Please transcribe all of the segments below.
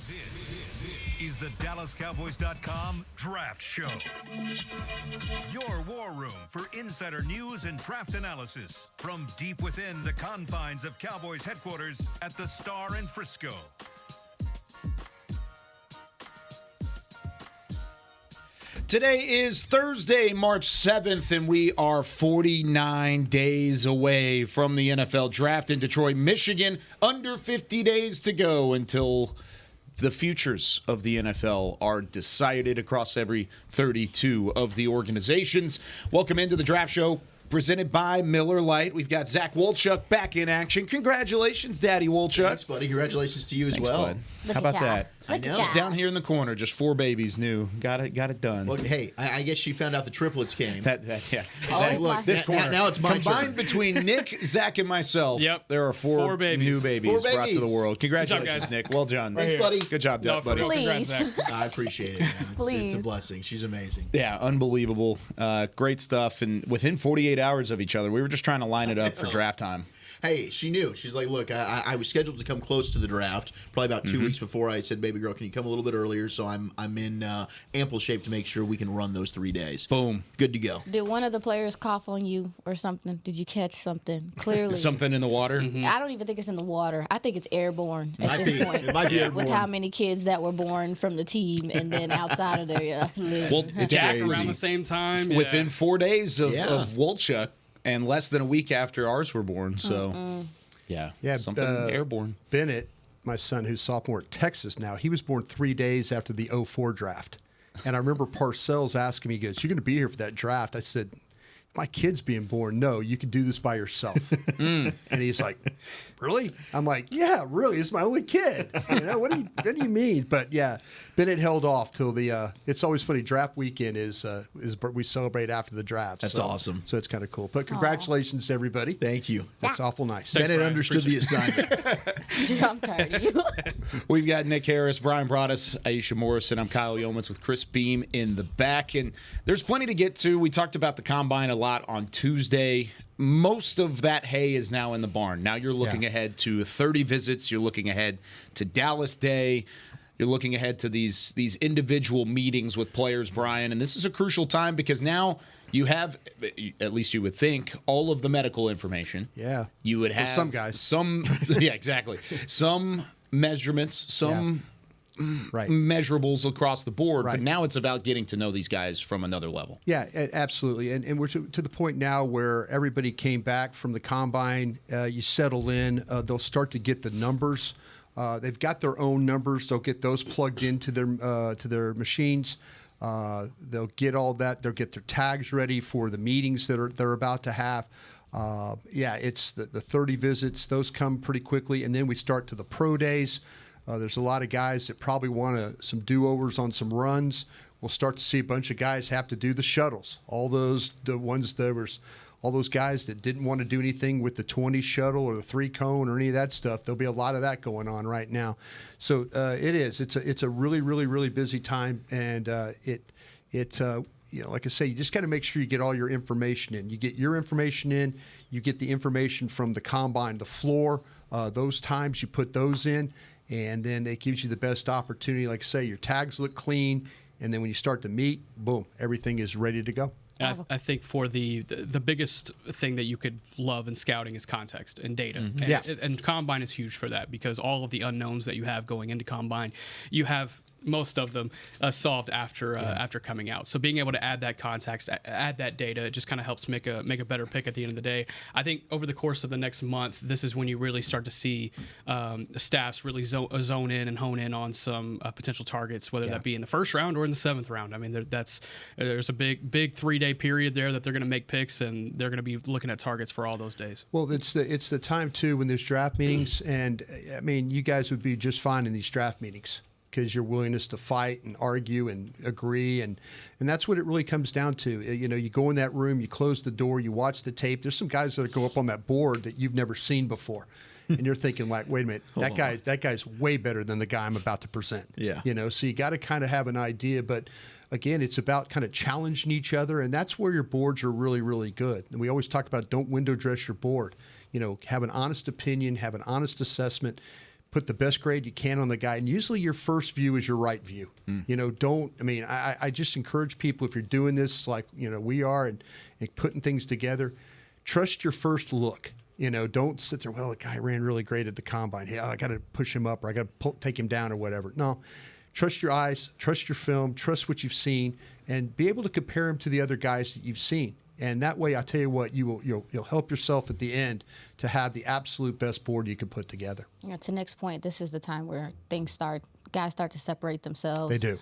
This is the DallasCowboys.com Draft Show. Your war room for insider news and draft analysis from deep within the confines of Cowboys headquarters at the Star in Frisco. Today is Thursday, March 7th, and we are 49 days away from the NFL Draft in Detroit, Michigan. Under 50 days to go until the futures of the NFL are decided across every 32 of the organizations. Welcome into the Draft Show, presented by Miller Lite. We've got Zach Wolchuk back in action. Congratulations, Daddy Wolchuk. Thanks, buddy. Congratulations to you as well. Bud. How about that? I know. Just down here in the corner, just 4 babies new. Got it done. Well, hey, I guess she found out the triplets came. Yeah. Oh, look, this corner. Now it's my Combined turn. between Nick, Zach, and myself, there are 4 babies. new babies brought to the world. Congratulations, Good job, guys. Nick. Well done. Thanks, buddy. Good job, buddy. Congrats, Zach. I appreciate it, man. It's a blessing. She's amazing. Yeah, unbelievable. Great stuff. And within 48 hours of each other, we were just trying to line it up for draft time. Hey, she knew. She's like, look, I was scheduled to come close to the draft, probably about 2 weeks before. I said, baby girl, can you come a little bit earlier? So I'm in ample shape to make sure we can run those 3 days. Boom. Good to go. Did one of the players cough on you or something? Did you catch something? Clearly. Something in the water? I don't even think it's in the water. I think it's airborne at this point. It might be airborne. With how many kids that were born from the team and then outside of their Well, it's Jack crazy. around the same time. Within 4 days of Wolchuk and less than a week after ours were born. So, yeah, something airborne. Bennett, my son, who's sophomore at Texas now, he was born 3 days after the 04 draft. And I remember Parcells asking me, he goes, "You're going to be here for that draft?" I said, "My kid's being born. No, you can do this by yourself." And he's like, "Really?" I'm like, "Yeah, really. It's my only kid. You know, what do you mean?" But yeah, Bennett held off till the. It's always funny. Draft weekend is we celebrate after the draft. That's awesome. So it's kind of cool. But congratulations to everybody. Thank you. That's awful nice. Thanks, Bennett Brian. understood the assignment. I'm tired of you. We've got Nick Harris, Brian Broaddus, Aisha Morrison. I'm Kyle Yeomans with Chris Beam in the back. And there's plenty to get to. We talked about the Combine a lot on Tuesday. Most of that hay is now in the barn. Now you're looking ahead to 30 visits. You're looking ahead to Dallas Day. You're looking ahead to these individual meetings with players, Brian. And this is a crucial time because now you have, at least you would think, all of the medical information. Yeah. You would have some guys. Yeah, exactly. Some measurements, some measurables across the board. Right. But now it's about getting to know these guys from another level. Yeah, absolutely. And we're to the point now where everybody came back from the Combine. You settle in. They'll start to get the numbers. They've got their own numbers. They'll get those plugged into their machines. They'll get all that. They'll get their tags ready for the meetings that they're about to have. It's the 30 visits. Those come pretty quickly. And then we start to the pro days. There's a lot of guys that probably want some do-overs on some runs. We'll start to see a bunch of guys have to do the shuttles. All those guys that didn't want to do anything with the 20 shuttle or the 3-cone or any of that stuff. There'll be a lot of that going on right now. So it's a really, really, really busy time, and like I say, you just got to make sure you get all your information in. You get your information in. You get the information from the Combine, the floor. Those times you put those in. And then it gives you the best opportunity. Like I say, your tags look clean, and then when you start to meet, boom, everything is ready to go. I think for the biggest thing that you could love in scouting is context and data. Mm-hmm. And Combine is huge for that because all of the unknowns that you have going into Combine, you have most of them solved after coming out. So being able to add that context, add that data, it just kind of helps make a better pick at the end of the day. I think over the course of the next month, this is when you really start to see staffs really zone in and hone in on some potential targets, whether that be in the first round or in the 7th round. I mean, there's a big 3-day period there that they're going to make picks, and they're going to be looking at targets for all those days. Well, it's the time too when there's draft meetings, and I mean, you guys would be just fine in these draft meetings because your willingness to fight and argue and agree, and that's what it really comes down to. You know, you go in that room, you close the door, you watch the tape. There's some guys that go up on that board that you've never seen before, and you're thinking like, wait a minute, that guy's way better than the guy I'm about to present. Yeah, you know, so you got to kind of have an idea, but. Again, it's about kind of challenging each other, and that's where your boards are really, really good. And we always talk about don't window dress your board. You know, have an honest opinion, have an honest assessment, put the best grade you can on the guy. And usually your first view is your right view. I just encourage people, if you're doing this like, we are and putting things together, trust your first look. Don't sit there, well, the guy ran really great at the combine. Hey, I got to push him up or I got to take him down or whatever. No, trust your eyes, trust your film, trust what you've seen, and be able to compare him to the other guys that you've seen. And that way, I'll tell you what, you'll help yourself at the end to have the absolute best board you can put together. Yeah, to Nick's point, this is the time where guys start to separate themselves. They do.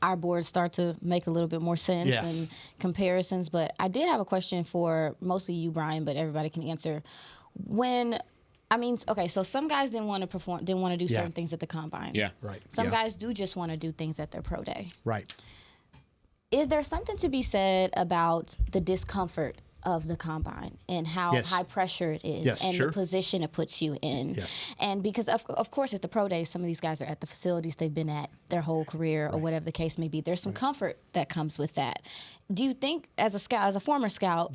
Our boards start to make a little bit more sense and comparisons. But I did have a question for mostly you, Brian, but everybody can answer. So some guys didn't want to do certain things at the combine. Yeah. Right. Some guys do just want to do things at their pro day. Right. Is there something to be said about the discomfort of the combine and how high pressure it is the position it puts you in? Yes. And because, of course, at the pro days, some of these guys are at the facilities they've been at their whole career or whatever the case may be. There's some comfort that comes with that. Do you think, as a former scout,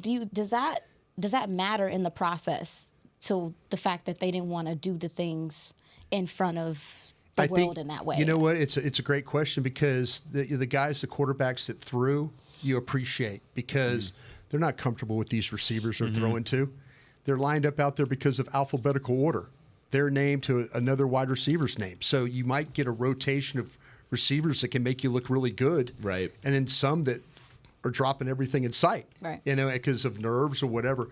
does that matter in the process to the fact that they didn't want to do the things in front of the world in that way? You know what? It's a great question because the quarterbacks that threw, you appreciate because they're not comfortable with these receivers they're throwing to. They're lined up out there because of alphabetical order. They're named to another wide receiver's name. So you might get a rotation of receivers that can make you look really good. Right. And then some that are dropping everything in sight. Right. Because of nerves or whatever.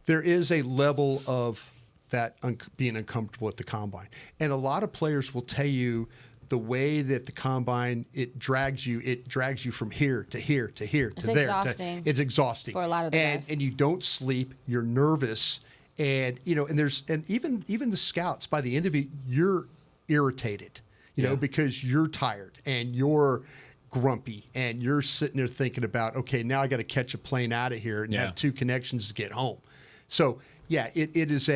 There is a level of that being uncomfortable at the combine. And a lot of players will tell you the way that the combine, it drags you from here to here to here to there. Exhausting. It's exhausting. For a lot of the guys. And you don't sleep, you're nervous, and even the scouts, by the end of it, you're irritated, because you're tired and you're grumpy and you're sitting there thinking about, okay, now I got to catch a plane out of here and have 2 connections to get home. So it is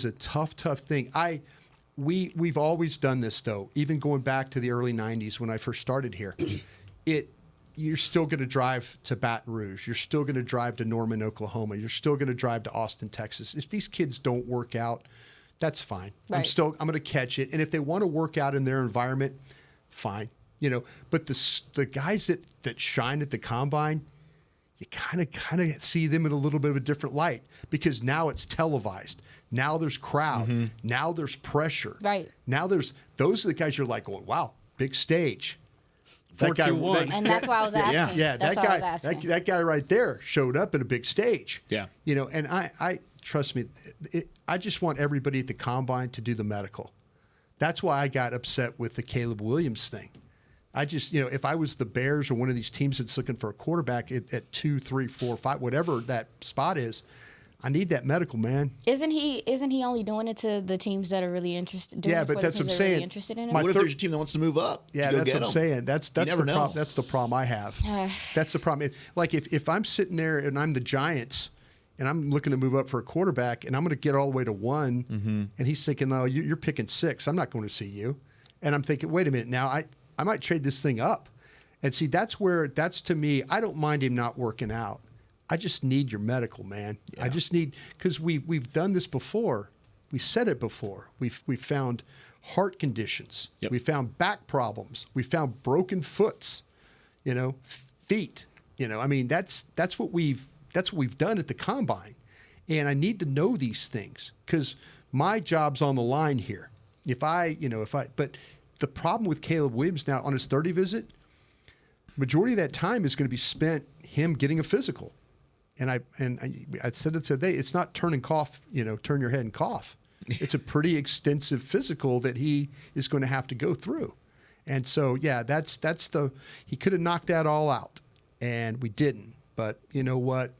a tough thing. We've always done this though, even going back to the early 90s when I first started here. You're still going to drive to Baton Rouge. You're still going to drive to Norman, Oklahoma. You're still going to drive to Austin, Texas. If these kids don't work out, that's fine. Right. I'm going to catch it. And if they want to work out in their environment, fine. But the guys that shine at the combine, you kind of see them in a little bit of a different light because now it's televised. Now there's crowd. Now there's pressure. Right. Now those are the guys you're like going, wow, big stage. 4-2-1. And that's why I was asking. Yeah, That's that why I guy, was asking. that guy right there showed up in a big stage. Yeah. And I trust me, I just want everybody at the combine to do the medical. That's why I got upset with the Caleb Williams thing. I just, if I was the Bears or one of these teams that's looking for a quarterback at 2, 3, 4, 5, whatever that spot is, I need that medical, man. Isn't he only doing it to the teams that are really interested? Yeah, but that's what I'm saying. Really interested in him? What if there's a team that wants to move up? Yeah, that's what I'm saying. That's the problem. That's the problem I have. That's the problem. Like if I'm sitting there and I'm the Giants and I'm looking to move up for a quarterback and I'm going to get all the way to 1, and he's thinking, "No, you're picking 6. I'm not going to see you," and I'm thinking, "Wait a minute, now I might trade this thing up," and see that's to me. I don't mind him not working out. I just need your medical, man. Yeah. I just need, because we've done this before. We said it before. We found heart conditions. Yep. We found back problems. We found broken foots. Feet. I mean that's what we've done at the combine, and I need to know these things because my job's on the line here. But the problem with Caleb Williams now on his 30 visit, majority of that time is going to be spent him getting a physical. And I said it today. It's not turn and cough. Turn your head and cough. It's a pretty extensive physical that he is going to have to go through. And so, he could have knocked that all out, and we didn't. But you know what?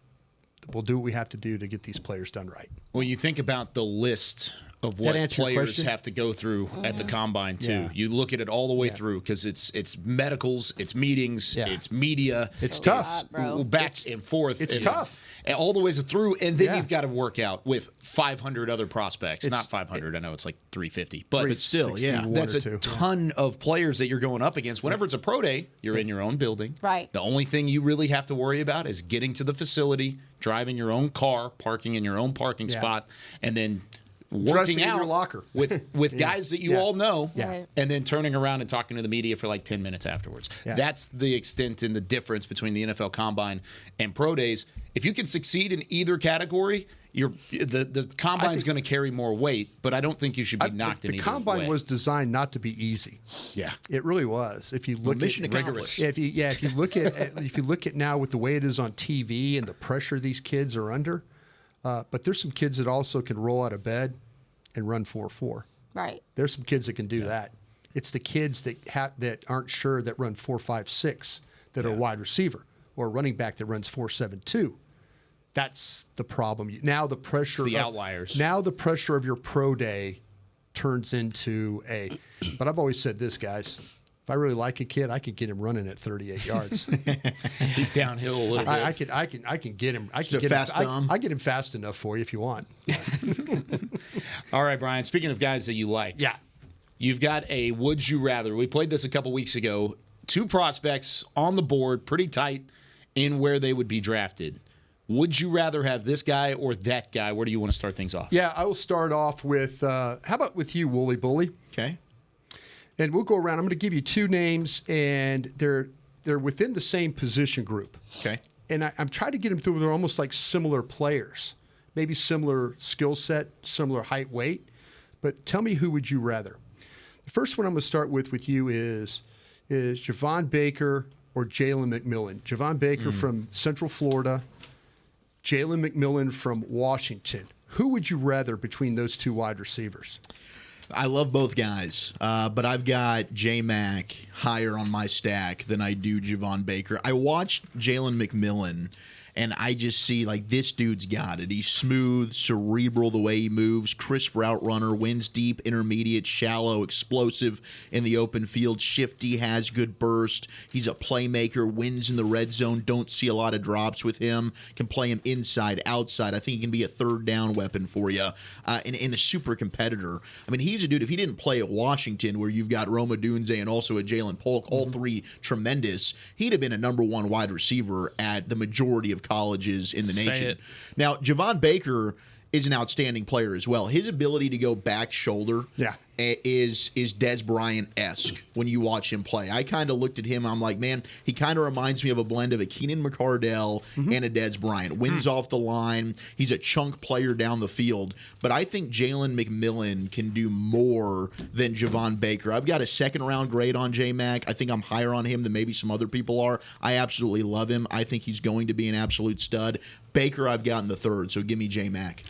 We'll do what we have to do to get these players done right. When you think about the list of what players have to go through at the combine too, you look at it all the way through because it's medicals, it's meetings, it's media, it's tough, back and forth. It's tough. And all the ways through, and then you've got to work out with 500 other prospects. Not 500, I know it's like 350, but still, that's a ton of players that you're going up against. Whenever it's a pro day, you're in your own building. Right. The only thing you really have to worry about is getting to the facility, driving your own car, parking in your own parking spot, and then working in out your locker with guys that you all know, Yeah. and then turning around and talking to the media for like 10 minutes afterwards. Yeah. That's the extent and the difference between the NFL Combine and Pro Days. If you can succeed in either category, the Combine's going to carry more weight, but I don't think you should be knocked in the either Combine way. was designed not to be easy. Yeah. It really was. If you look mission at accomplished. if you look at if you look at now with the way it is on TV and the pressure these kids are under, but there's some kids that also can roll out of bed and run 4.4. Right. There's some kids that can do that. It's the kids that aren't sure that run 4.56 that are a wide receiver or a running back that runs 4.72. That's the problem. Now the pressure It's the outliers. Now the pressure of your pro day turns into but I've always said this, guys. If I really like a kid, I could get him running at 38 yards. He's downhill a little bit. I can get him. I can get fast him. I get him fast enough for you if you want. All right, Brian, speaking of guys that you like. Yeah. You've got a would you rather. We played this a couple weeks ago. 2 prospects on the board, pretty tight in where they would be drafted. Would you rather have this guy or that guy? Where do you want to start things off? Yeah, I will start off with how about with you, Wooly Bully? Okay. And we'll go around. I'm going to give you 2 names, and they're within the same position group. Okay. And I'm trying to get them through. They're almost like similar players, maybe similar skill set, similar height, weight. But tell me, who would you rather? The first one I'm going to start with you is Javon Baker or Jalen McMillan. Javon Baker from Central Florida, Jalen McMillan from Washington. Who would you rather between those 2 wide receivers? I love both guys, but I've got J-Mac higher on my stack than I do Javon Baker. I watched Jalen McMillan, and I just see, like, this dude's got it. He's smooth, cerebral the way he moves, crisp route runner, wins deep, intermediate, shallow, explosive in the open field, shifty, has good burst. He's a playmaker, wins in the red zone, don't see a lot of drops with him, can play him inside, outside. I think he can be a third down weapon for you, and a super competitor. I mean, he's a dude, if he didn't play at Washington, where you've got Rome Odunze and also a Jalen Polk, all 3 tremendous, he'd have been a number 1 wide receiver at the majority of colleges in the nation. Now, Javon Baker is an outstanding player as well. His ability to go back shoulder is Des Bryant-esque when you watch him play. I kind of looked at him, I'm like, man, he kind of reminds me of a blend of a Keenan McCardell and a Des Bryant. Wins off the line. He's a chunk player down the field. But I think Jalen McMillan can do more than Javon Baker. I've got a second-round grade on J-Mac. I think I'm higher on him than maybe some other people are. I absolutely love him. I think he's going to be an absolute stud. Baker, I've got in the 3rd, so give me J-Mac.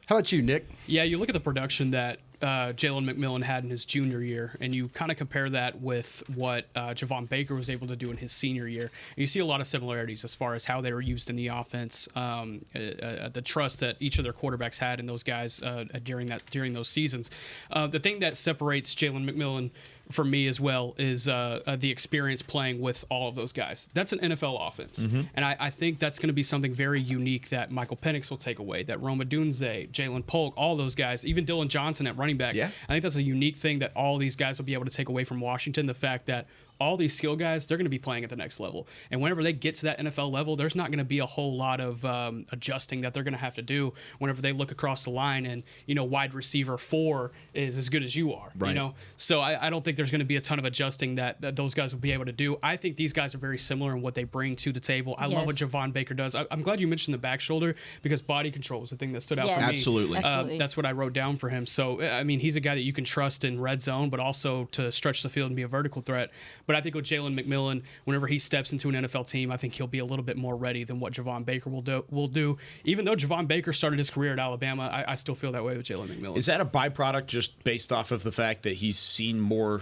How about you, Nick? Yeah, you look at the production that Jalen McMillan had in his junior year, and you kind of compare that with what Javon Baker was able to do in his senior year. And you see a lot of similarities as far as how they were used in the offense, the trust that each of their quarterbacks had in those guys during those seasons. The thing that separates Jalen McMillan for me as well is the experience playing with all of those guys. That's an NFL offense. And I think that's going to be something very unique that Michael Penix will take away, that Rome Odunze, Jalen Polk, all those guys, even Dylan Johnson at running back. Yeah. I think that's a unique thing that all these guys will be able to take away from Washington, the fact that all these skill guys, they're going to be playing at the next level. And whenever they get to that NFL level, there's not going to be a whole lot of adjusting that they're going to have to do whenever they look across the line and, wide receiver 4 is as good as you are, Right. So I don't think there's going to be a ton of adjusting that those guys will be able to do. I think these guys are very similar in what they bring to the table. I love what Javon Baker does. I'm glad you mentioned the back shoulder because body control was the thing that stood out for me. Absolutely. That's what I wrote down for him. So, I mean, he's a guy that you can trust in red zone, but also to stretch the field and be a vertical threat. But I think with Jalen McMillan, whenever he steps into an NFL team, I think he'll be a little bit more ready than what Javon Baker will do. Even though Javon Baker started his career at Alabama, I still feel that way with Jalen McMillan. Is that a byproduct just based off of the fact that he's seen more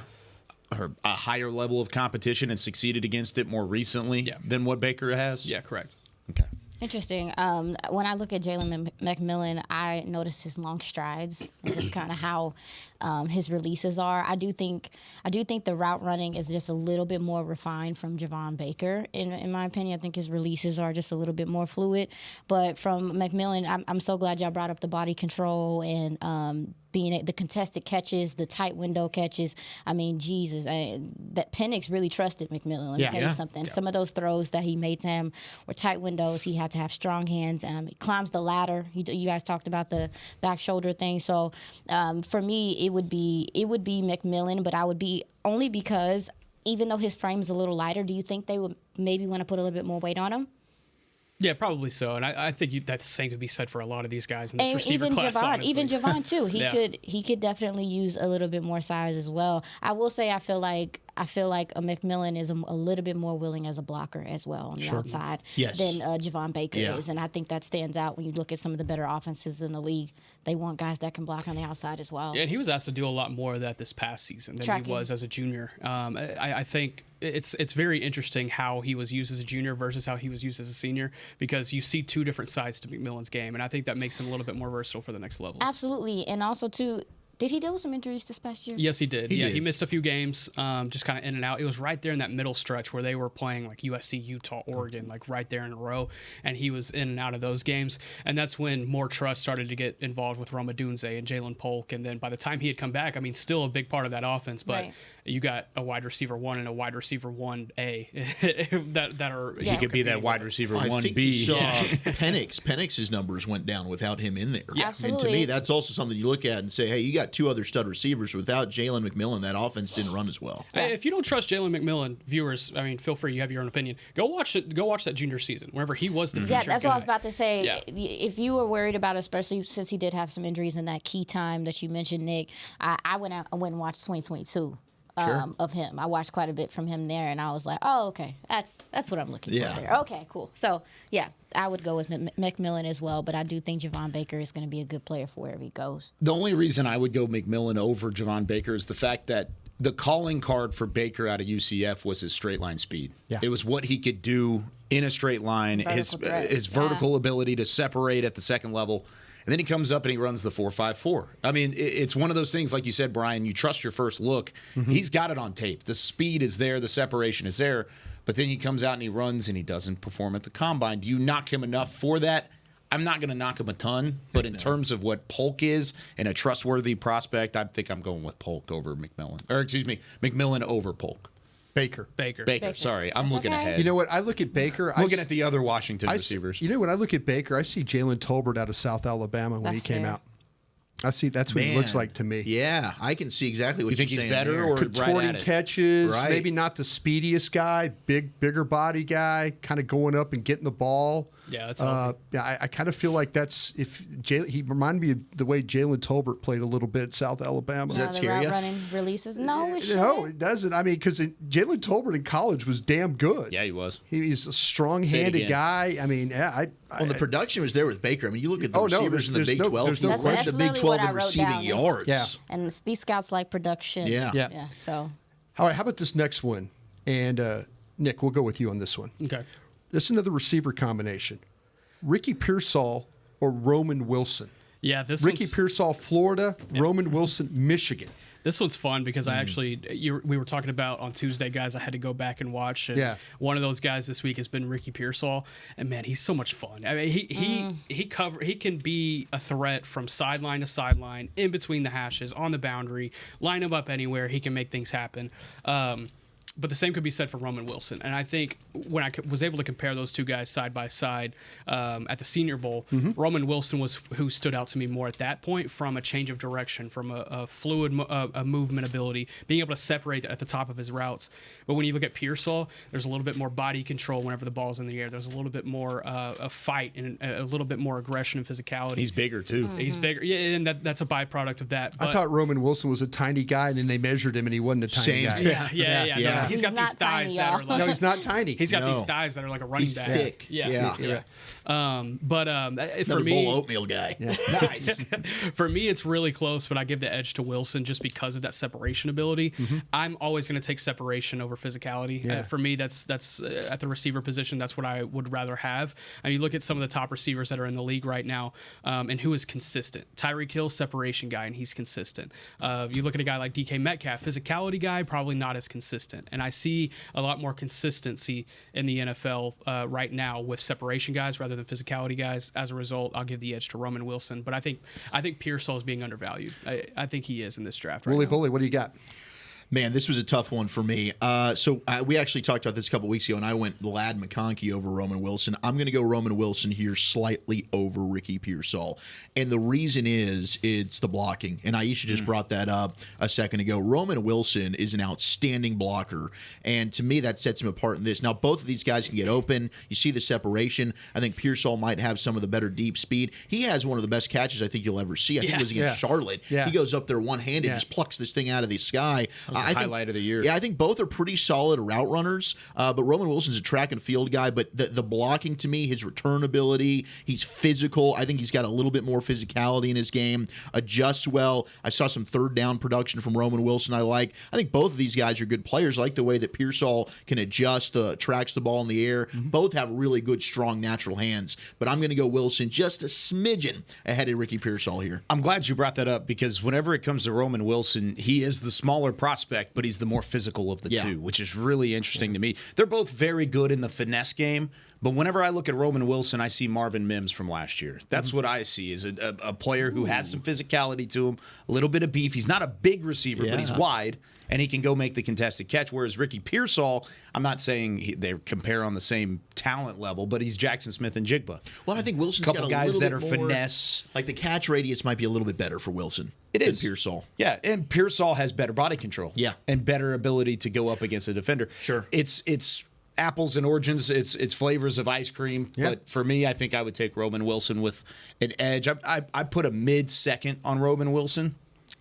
or a higher level of competition and succeeded against it more recently than what Baker has? Yeah, correct. Okay. Interesting. When I look at Jalen McMillan, I notice his long strides and just kind of how his releases are. I do think the route running is just a little bit more refined from Javon Baker. In my opinion, I think his releases are just a little bit more fluid. But from McMillan, I'm so glad y'all brought up the body control and being the contested catches, the tight window catches. I mean, Jesus, that Penix really trusted McMillan. Let me tell you something. Some of those throws that he made to him were tight windows. He had to have strong hands. He climbs the ladder. You guys talked about the back shoulder thing. So for me, it would be McMillan, but I would be only because even though his frame is a little lighter, do you think they would maybe want to put a little bit more weight on him? Yeah, probably so, and I think that same could be said for a lot of these guys in this receiver even class. Even Javon too. He Yeah. could definitely use a little bit more size as well. I will say I feel like a McMillan is a little bit more willing as a blocker as well on the outside than Javon Baker is, and I think that stands out when you look at some of the better offenses in the league. They want guys that can block on the outside as well. Yeah, and he was asked to do a lot more of that this past season than he was as a junior. I think it's very interesting how he was used as a junior versus how he was used as a senior, because you see two different sides to McMillan's game, and I think that makes him a little bit more versatile for the next level. Absolutely, and also too. Did he deal with some injuries this past year? Yes, he did. He missed a few games, just kind of in and out. It was right there in that middle stretch where they were playing like USC, Utah, Oregon, like right there in a row, and he was in and out of those games. And that's when more trust started to get involved with Roma Dunze and Jalen Polk. And then by the time he had come back, I mean, still a big part of that offense, but you got a wide receiver 1 and a wide receiver 1A that are he could be that wide receiver 1B. Penix's numbers went down without him in there. Yeah, absolutely. And to me, that's also something you look at and say, hey, you got two other stud receivers. Without Jalen McMillan, that offense didn't run as well. If you don't trust Jalen McMillan, viewers, I mean, feel free. You have your own opinion. Go watch it. Go watch that junior season, whenever he was the featured Yeah, that's guy. what I was about to say. Yeah. If you were worried about, especially since he did have some injuries in that key time that you mentioned, Nick, I went and watched 2022. Of him. I watched quite a bit from him there, and I was like, oh, okay, that's what I'm looking for there. Okay, cool. So, yeah, I would go with McMillan as well, but I do think Javon Baker is going to be a good player for wherever he goes. The only reason I would go McMillan over Javon Baker is the fact that the calling card for Baker out of UCF was his straight line speed. Yeah. It was what he could do in a straight line, his vertical ability to separate at the second level. And then he comes up and he runs the 4.54. I mean, it's one of those things, like you said, Brian, you trust your first look. Mm-hmm. He's got it on tape. The speed is there. The separation is there. But then he comes out and he runs and he doesn't perform at the combine. Do you knock him enough for that? I'm not going to knock him a ton. But in terms of what Polk is and a trustworthy prospect, I think I'm going with Polk over McMillan. Or, excuse me, McMillan over Polk. Baker. Sorry, I'm looking ahead. You know what? I look at Baker. Looking at the other Washington receivers. You know, when I look at Baker, I see Jalen Tolbert out of South Alabama when he came out. I see. That's what he looks like to me. Yeah, I can see exactly what you think you're he's saying better there. or contorting right catches, maybe not the speediest guy, bigger body guy, kind of going up and getting the ball. Yeah, that's I kind of feel like that's he reminded me of the way Jalen Tolbert played a little bit at South Alabama. Does that scare you? Running releases? No, it doesn't. I mean, because Jalen Tolbert in college was damn good. Yeah, he was. He's a strong-handed guy. I mean, the production was there with Baker. I mean, you look at the receivers in the Big 12. He led the Big 12 in receiving yards. Yeah. And these scouts like production. Yeah. So. All right, how about this next one? And Nick, we'll go with you on this one. Okay. This is another receiver combination. Ricky Pearsall or Roman Wilson? Yeah, Ricky Pearsall, Florida, Roman Wilson, Michigan. This one's fun because I actually, we were talking about on Tuesday, guys, I had to go back and watch. And one of those guys this week has been Ricky Pearsall. And man, he's so much fun. I mean, he can be a threat from sideline to sideline, in between the hashes, on the boundary, line him up anywhere. He can make things happen. But the same could be said for Roman Wilson. And I think when I was able to compare those two guys side by side at the Senior Bowl, Roman Wilson was who stood out to me more at that point, from a change of direction, from a fluid movement ability, being able to separate at the top of his routes. But when you look at Pearsall, there's a little bit more body control whenever the ball's in the air. There's a little bit more a fight and a little bit more aggression and physicality. He's bigger, too. He's bigger. Yeah, and that's a byproduct of that. But I thought Roman Wilson was a tiny guy, and then they measured him, and he wasn't a tiny guy. Yeah. No, he's got these thighs that are like... No, he's not tiny. He's got these thighs that are like a running back. He's thick. Yeah. But for me... bowl oatmeal guy. Nice. For me, it's really close, but I give the edge to Wilson just because of that separation ability. I'm always going to take separation over physicality. For me, that's at the receiver position, that's what I would rather have. I mean, you look at some of the top receivers that are in the league right now, and who is consistent. Tyreek Hill, separation guy, and he's consistent. You look at a guy like DK Metcalf, physicality guy, probably not as consistent. And I see a lot more consistency in the NFL right now with separation guys rather than physicality guys. As a result, I'll give the edge to Roman Wilson. But I think Pearsall is being undervalued. I think he is in this draft right Wooly now. Bully, what do you got? Man, this was a tough one for me. We actually talked about this a couple weeks ago, and I went Lad McConkey over Roman Wilson. I'm going to go Roman Wilson here slightly over Ricky Pearsall. And the reason is it's the blocking. And Aisha just brought that up a second ago. Roman Wilson is an outstanding blocker. And to me, that sets him apart in this. Now, both of these guys can get open. You see the separation. I think Pearsall might have some of the better deep speed. He has one of the best catches I think you'll ever see. I think it was against Charlotte. Yeah. He goes up there one-handed, just plucks this thing out of the sky. The highlight of the year. Yeah, I think both are pretty solid route runners, but Roman Wilson's a track and field guy, but the blocking to me, his return ability, he's physical. I think he's got a little bit more physicality in his game, adjusts well. I saw some third down production from Roman Wilson I like. I think both of these guys are good players. I like the way that Pearsall can adjust, tracks the ball in the air. Both have really good, strong, natural hands, but I'm going to go Wilson just a smidgen ahead of Ricky Pearsall here. I'm glad you brought that up because whenever it comes to Roman Wilson, he is the smaller prospect, but he's the more physical of the two, which is really interesting to me. They're both very good in the finesse game, but whenever I look at Roman Wilson, I see Marvin Mims from last year. That's what I see is a player who has some physicality to him, a little bit of beef. He's not a big receiver, but he's wide, and he can go make the contested catch, whereas Ricky Pearsall, I'm not saying they compare on the same talent level, but he's Jackson Smith and Jigba. Well, I think Wilson's couple got a guys little that bit are more, finesse. Like the catch radius might be a little bit better for Wilson. It is Pearsall. Yeah, and Pearsall has better body control. Yeah. And better ability to go up against a defender. Sure. It's apples and oranges. It's flavors of ice cream. Yeah. But for me, I think I would take Roman Wilson with an edge. I put a mid-second on Roman Wilson,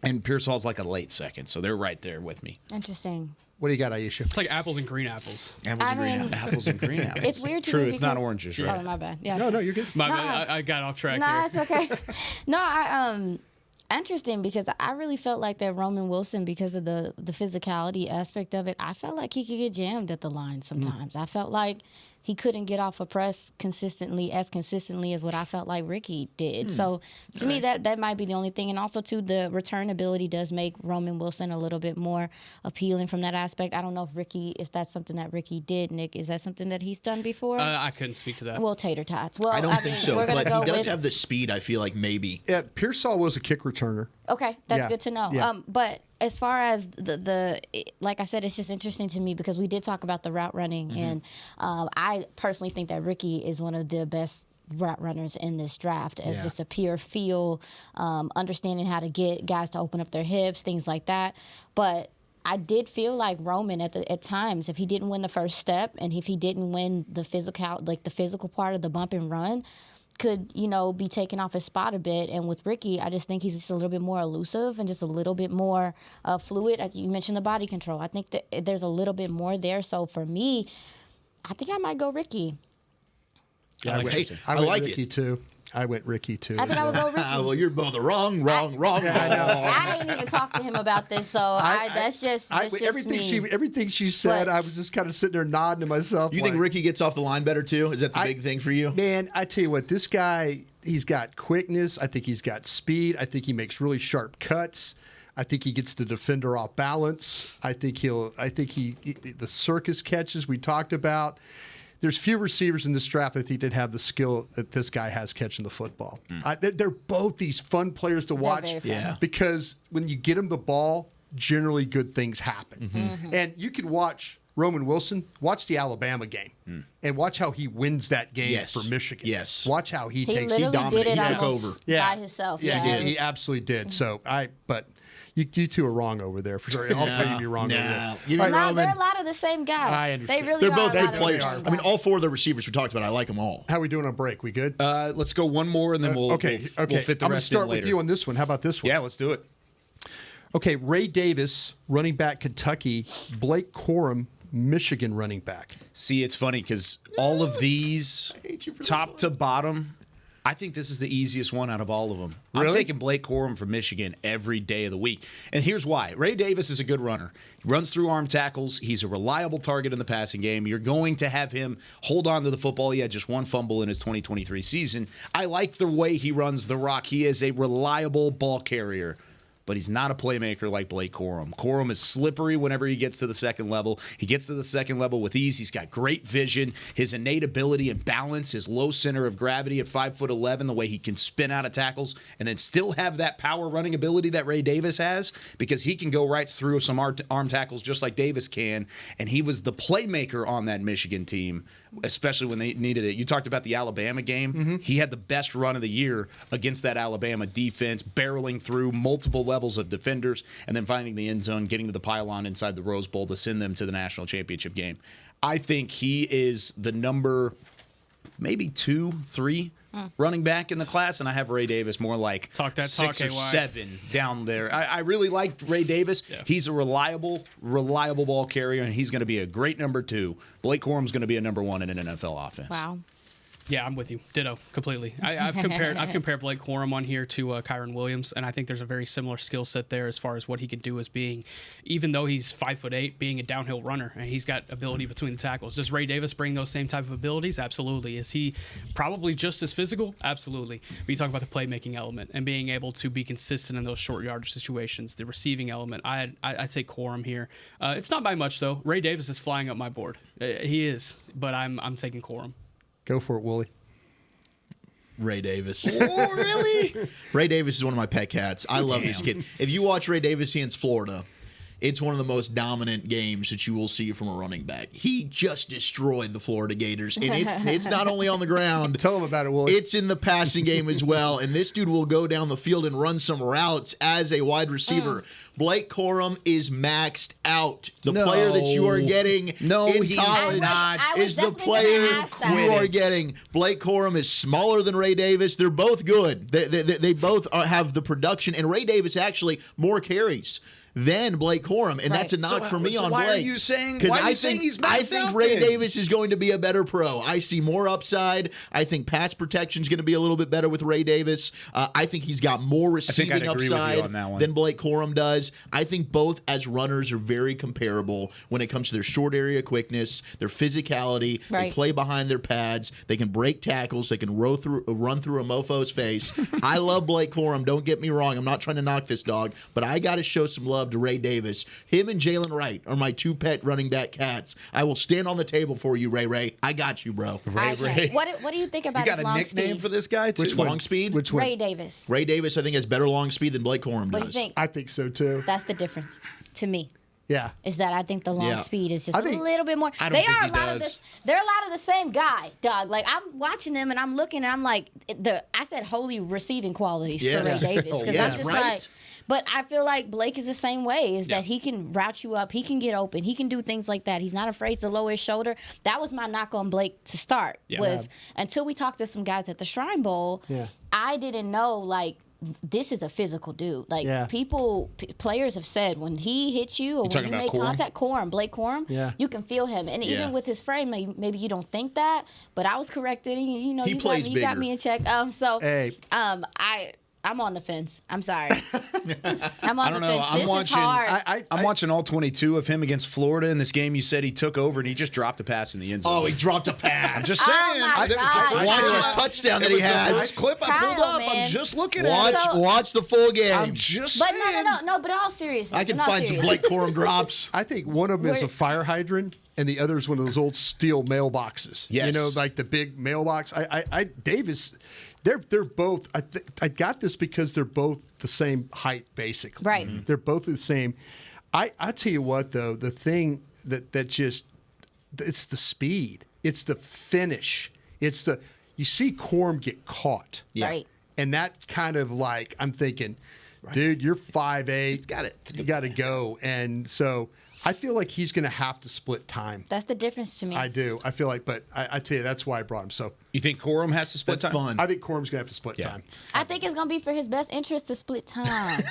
and Pearsall's like a late second. So they're right there with me. Interesting. What do you got, Aisha? It's like apples and green apples. Apples and green apples. Apples and green apples. It's weird to True, me it's not because- oranges, right? Oh, my bad. Yeah. No, you're good. My Nah. bad. I got off track Nah, here. it's okay. No, interesting because I really felt like that Roman Wilson, because of the physicality aspect of it, I felt like he could get jammed at the line sometimes. I felt like he couldn't get off a press consistently as what I felt like Ricky did. So to me, that might be the only thing. And also, too, the return ability does make Roman Wilson a little bit more appealing from that aspect. I don't know if that's something that Ricky did, Nick. Is that something that he's done before? I couldn't speak to that. Well, tater tots. Well, I don't think so, we're gonna but go he does with, have the speed, I feel like, maybe. Yeah, Pearsall was a kick returner. Okay, that's Yeah. good to know. Yeah. But as far as the like I said, it's just interesting to me because we did talk about the route running, and I personally think that Ricky is one of the best route runners in this draft as just a pure feel, understanding how to get guys to open up their hips, things like that. But I did feel like Roman at times, if he didn't win the first step and if he didn't win the physical part of the bump and run, could, be taken off his spot a bit. And with Ricky, I just think he's just a little bit more elusive and just a little bit more fluid. You mentioned the body control. I think that there's a little bit more there. So for me, I think I might go Ricky. Yeah, I went like Ricky it. too. I went Ricky too. I think I would go Ricky. Well, you're both wrong. I didn't even talk to him about this, so that's just everything me. everything she said. But- I was just kind of sitting there nodding to myself. You think Ricky gets off the line better, too? Is that the big thing for you? Man, I tell you what, this guy, he's got quickness. I think he's got speed. I think he makes really sharp cuts. I think he gets the defender off balance. I think the circus catches we talked about. There's few receivers in this draft, I think, that have the skill that this guy has catching the football. They're both these fun players to watch very fun. because when you get them the ball, generally good things happen. And you can watch Roman Wilson, watch the Alabama game, and watch how he wins that game Yes. for Michigan. Yes. Watch how he He takes literally did it He took almost over. by himself. Yeah, it he was- absolutely did. So but you two are wrong over there for sure. All three of you are wrong over there. You All know, right, No, they're a lot of the same guy. I understand. They really they're are. both a lot good of players. the same I mean, guy. all four of the receivers we talked about, I like them all. how are we doing on break? We good? Let's go one more, and then we'll okay. we'll fit the I'm going to rest start in with later. you on this one. How about this one? Yeah, let's do it. Okay, Ray Davis, running back, Kentucky. Blake Corum, Michigan running back. See, it's funny because all of these, top to bottom, I think this is the easiest one out of all of them. I'm Really? taking Blake Corum from Michigan every day of the week. And here's why. Ray Davis is a good runner. He runs through arm tackles. He's a reliable target in the passing game. You're going to have him hold on to the football. He had just one fumble in his 2023 season. I like the way he runs the rock. He is a reliable ball carrier. but he's not a playmaker like Blake Corum. Corum is slippery whenever he gets to the second level. He gets to the second level with ease. He's got great vision. His innate ability and balance, his low center of gravity at 5'11", the way he can spin out of tackles and then still have that power running ability that Ray Davis has, because he can go right through some arm tackles just like Davis can. And he was the playmaker on that Michigan team, especially when they needed it. You talked about the Alabama game. Mm-hmm. He had the best run of the year against that Alabama defense, barreling through multiple levels of defenders and then finding the end zone, getting to the pylon inside the Rose Bowl to send them to the national championship game. I think he is the number maybe 2, 3 running back in the class, and I have Ray Davis more like Talk that 6 talk, or AY. 7 down there. I really liked Ray Davis. Yeah. He's a reliable ball carrier, and he's going to be a great number 2. Blake Corum's going to be a number 1 in an NFL offense. Wow. Yeah, I'm with you. Ditto, completely. I've compared Blake Corum on here to Kyron Williams, and I think there's a very similar skill set there as far as what he can do as being, even though he's 5'8", being a downhill runner, and he's got ability between the tackles. Does Ray Davis bring those same type of abilities? Absolutely. Is he probably just as physical? Absolutely. But you talk about the playmaking element and being able to be consistent in those short yardage situations, the receiving element. I'd say Corum here. It's not by much though. Ray Davis is flying up my board. He is, but I'm taking Corum. Go for it, Wooly. Ray Davis. Oh, really? Ray Davis is one of my pet cats. I love this kid. If you watch Ray Davis against Florida, it's one of the most dominant games that you will see from a running back. He just destroyed the Florida Gators, and it's not only on the ground. Tell him about it, Wooly. It's in the passing game as well, and this dude will go down the field and run some routes as a wide receiver. Blake Corum is maxed out. The player that you are getting in he's college not. is the player you are getting. Blake Corum is smaller than Ray Davis. They're both good. They both have the production, and Ray Davis actually more carries than Blake Corum, and that's a knock for me on Blake. Why are you saying he's maxed I think out Ray then? Davis is going to be a better pro. I see more upside. I think pass protection is going to be a little bit better with Ray Davis. I think he's got more receiving upside than Blake Corum does. I think both as runners are very comparable when it comes to their short area quickness, their physicality. Right. They play behind their pads. They can break tackles. They can run through a mofo's face. I love Blake Corum. Don't get me wrong. I'm not trying to knock this dog, but I got to show some love to Ray Davis. Him and Jalen Wright are my 2 pet running back cats. I will stand on the table for you, Ray. I got you, bro. Ray. What do you think about You got his a long nickname speed? for this guy, too? Which long speed? Which one? Ray Davis. Ray Davis, I think, has better long speed than Blake Corum does. What do you think? I think so, too. That's the difference to me. Yeah. Is that I think the long Yeah. speed is just I a think- little bit more. I don't They think are he a lot of does. this. They're a lot of the same guy, dog. Like I'm watching them and I'm looking and I'm like I said holy receiving qualities Yeah. for Ray Davis because Yeah, I'm just right. like. But I feel like Blake is the same way. Is that he can route you up, he can get open, he can do things like that. He's not afraid to lower his shoulder. That was my knock on Blake to start. Yeah. Was until we talked to some guys at the Shrine Bowl. Yeah. I didn't know like. This is a physical dude. Like Yeah. players have said, when he hits you or when talking you about make Corum? contact, Blake Corum, Yeah. you can feel him. And Yeah. even with his frame, maybe you don't think that, but I was corrected. And, you know, He you plays got bigger. me in check. Hey. I'm on the fence. I'm sorry. I'm on I don't the know. fence. I'm This watching. is hard. I'm watching all 22 of him against Florida in this game. You said he took over and he just dropped a pass in the end zone. Oh, he dropped a pass. I'm just saying. my That was the God. first Watch clip. his touchdown that It he was the had. first clip I pulled Kyle, up. man. I'm just looking at it. Watch the full game. I'm just But saying. no. But in all seriousness, I can in all find some seriousness, Blake Corum drops. I think one of them is a fire hydrant, and the other is one of those old steel mailboxes. Yes. You know, like the big mailbox. Davis, they're both. I got this because they're both the same height, basically. Right. They're both the same. I tell you what, though, the thing that just it's the speed. It's the finish. It's the you see Corum get caught. Yeah. Right. And that kind of like I'm thinking, dude, you're 5'8". got it. You got to go. And so I feel like he's going to have to split time. That's the difference to me. I do. I feel like, but I tell you, that's why I brought him. So You think Corum has to split That's time? fun. I think Corum's going to have to split time. I think it's gonna be for his best interest to split time.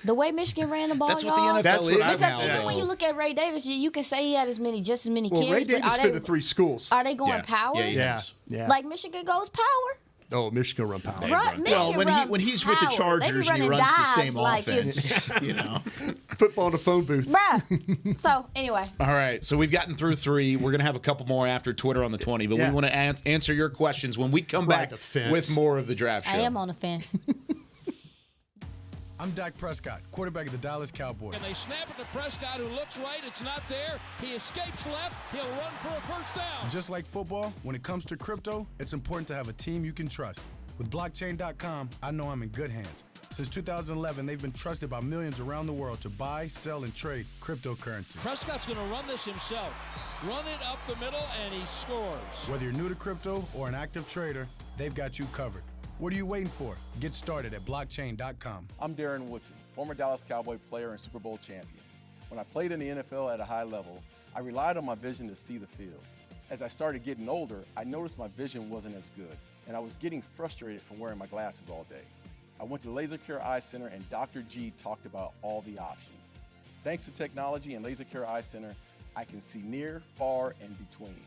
The way Michigan ran the ball, That's what the y'all. NFL That's what is I- Because now, even though. when you look at Ray Davis, you can say he had just as many Well, carries, Ray but Davis are been they to 3 schools. are they going Yeah. power? Yeah, Yeah. Yeah. Like Michigan goes power. Oh, Michigan run power. Michigan Well, when he's with the power. They be Chargers and he running runs the dives same like it's- offense, you know. Football in the phone booth. Bruh. So anyway, All right, so we've gotten through 3. We're going to have a couple more after Twitter on the 20, but Yeah. we want to answer your questions when we come Ride back the fence. with more of the draft show. I am on the fence. I'm Dak Prescott, quarterback of the Dallas Cowboys. And they snap it to Prescott, who looks right. It's not there. He escapes left. He'll run for a first down. Just like football, when it comes to crypto, it's important to have a team you can trust. With blockchain.com, I know I'm in good hands. Since 2011, they've been trusted by millions around the world to buy, sell, and trade cryptocurrency. Prescott's going to run this himself. Run it up the middle, and he scores. Whether you're new to crypto or an active trader, they've got you covered. What are you waiting for? Get started at blockchain.com. I'm Darren Woodson, former Dallas Cowboy player and Super Bowl champion. When I played in the NFL at a high level, I relied on my vision to see the field. As I started getting older, I noticed my vision wasn't as good, and I was getting frustrated from wearing my glasses all day. I went to Laser Care Eye Center, and Dr. G talked about all the options. Thanks to technology and Laser Care Eye Center, I can see near, far, and between.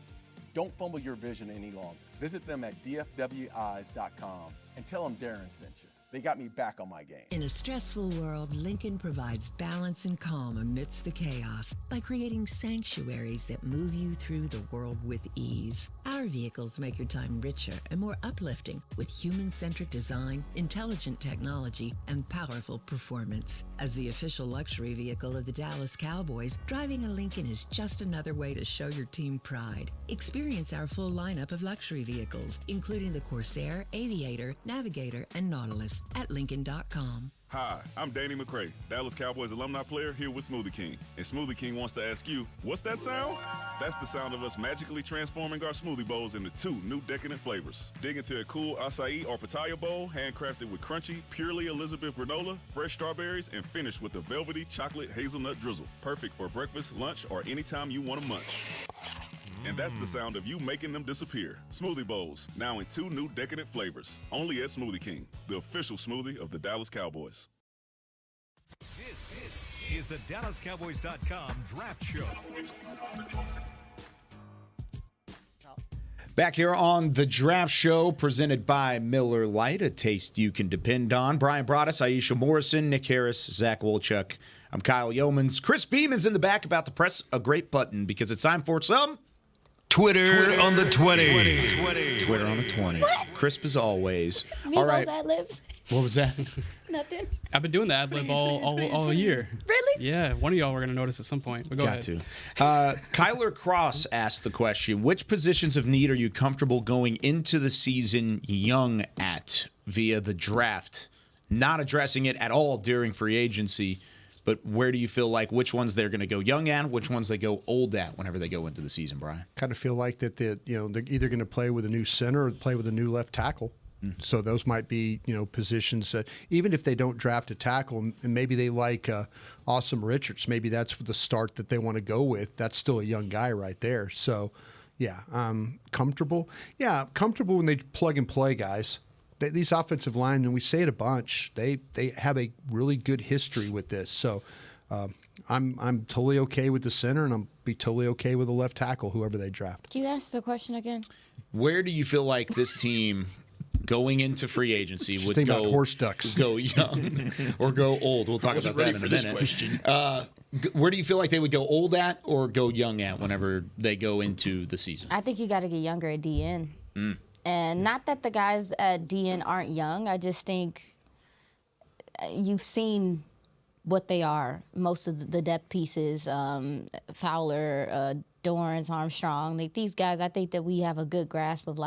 Don't fumble your vision any longer. Visit them at dfweyes.com and tell them Darren sent you. They got me back on my game. In a stressful world, Lincoln provides balance and calm amidst the chaos by creating sanctuaries that move you through the world with ease. Our vehicles make your time richer and more uplifting with human-centric design, intelligent technology, and powerful performance. As the official luxury vehicle of the Dallas Cowboys, driving a Lincoln is just another way to show your team pride. Experience our full lineup of luxury vehicles, including the Corsair, Aviator, Navigator, and Nautilus at Lincoln.com. Hi, I'm Danny McCray, Dallas Cowboys alumni player here with Smoothie King. And Smoothie King wants to ask you, what's that sound? That's the sound of us magically transforming our smoothie bowls into 2 new decadent flavors. Dig into a cool acai or pitaya bowl, handcrafted with crunchy, purely Elizabeth granola, fresh strawberries, and finished with a velvety chocolate hazelnut drizzle. Perfect for breakfast, lunch, or anytime you want to munch. And that's the sound of you making them disappear. Smoothie bowls, now in 2 new decadent flavors. Only at Smoothie King, the official smoothie of the Dallas Cowboys. This is the DallasCowboys.com Draft Show. Back here on the Draft Show, presented by Miller Lite, a taste you can depend on. Brian Broaddus, Aisha Morrison, Nick Harris, Zach Wolchuk. I'm Kyle Yeomans. Chris Beam is in the back about to press a great button because it's time for some Twitter on the 20. Twitter on the 20. What? Crisp as always. Me All right. ad-libs? What was that? Nothing. I've been doing the ad lib all year. Really? Yeah, one of y'all were going to notice at some point. But go ahead. Kyler Cross asked the question, which positions of need are you comfortable going into the season young at via the draft? Not addressing it at all during free agency, but where do you feel like which ones they're going to go young at, which ones they go old at whenever they go into the season, Brian? Kind of feel like that they're either going to play with a new center or play with a new left tackle. So those might be, positions that even if they don't draft a tackle and maybe they like Awesome Richards, maybe that's the start that they want to go with. That's still a young guy right there. So, yeah, comfortable. Yeah, comfortable when they plug and play guys. These offensive linemen, we say it a bunch, they have a really good history with this. So I'm totally okay with the center, and I'm be totally okay with the left tackle, whoever they draft. Can you ask the question again? Where do you feel like this team going into free agency would Think go about horse ducks. Go young or go old? We'll talk about that in a minute. Where do you feel like they would go old at or go young at whenever they go into the season? I think you got to get younger at DN. And not that the guys at DN aren't young. I just think you've seen what they are. Most of the depth pieces, Fowler, Dorrance, Armstrong, these guys, I think that we have a good grasp of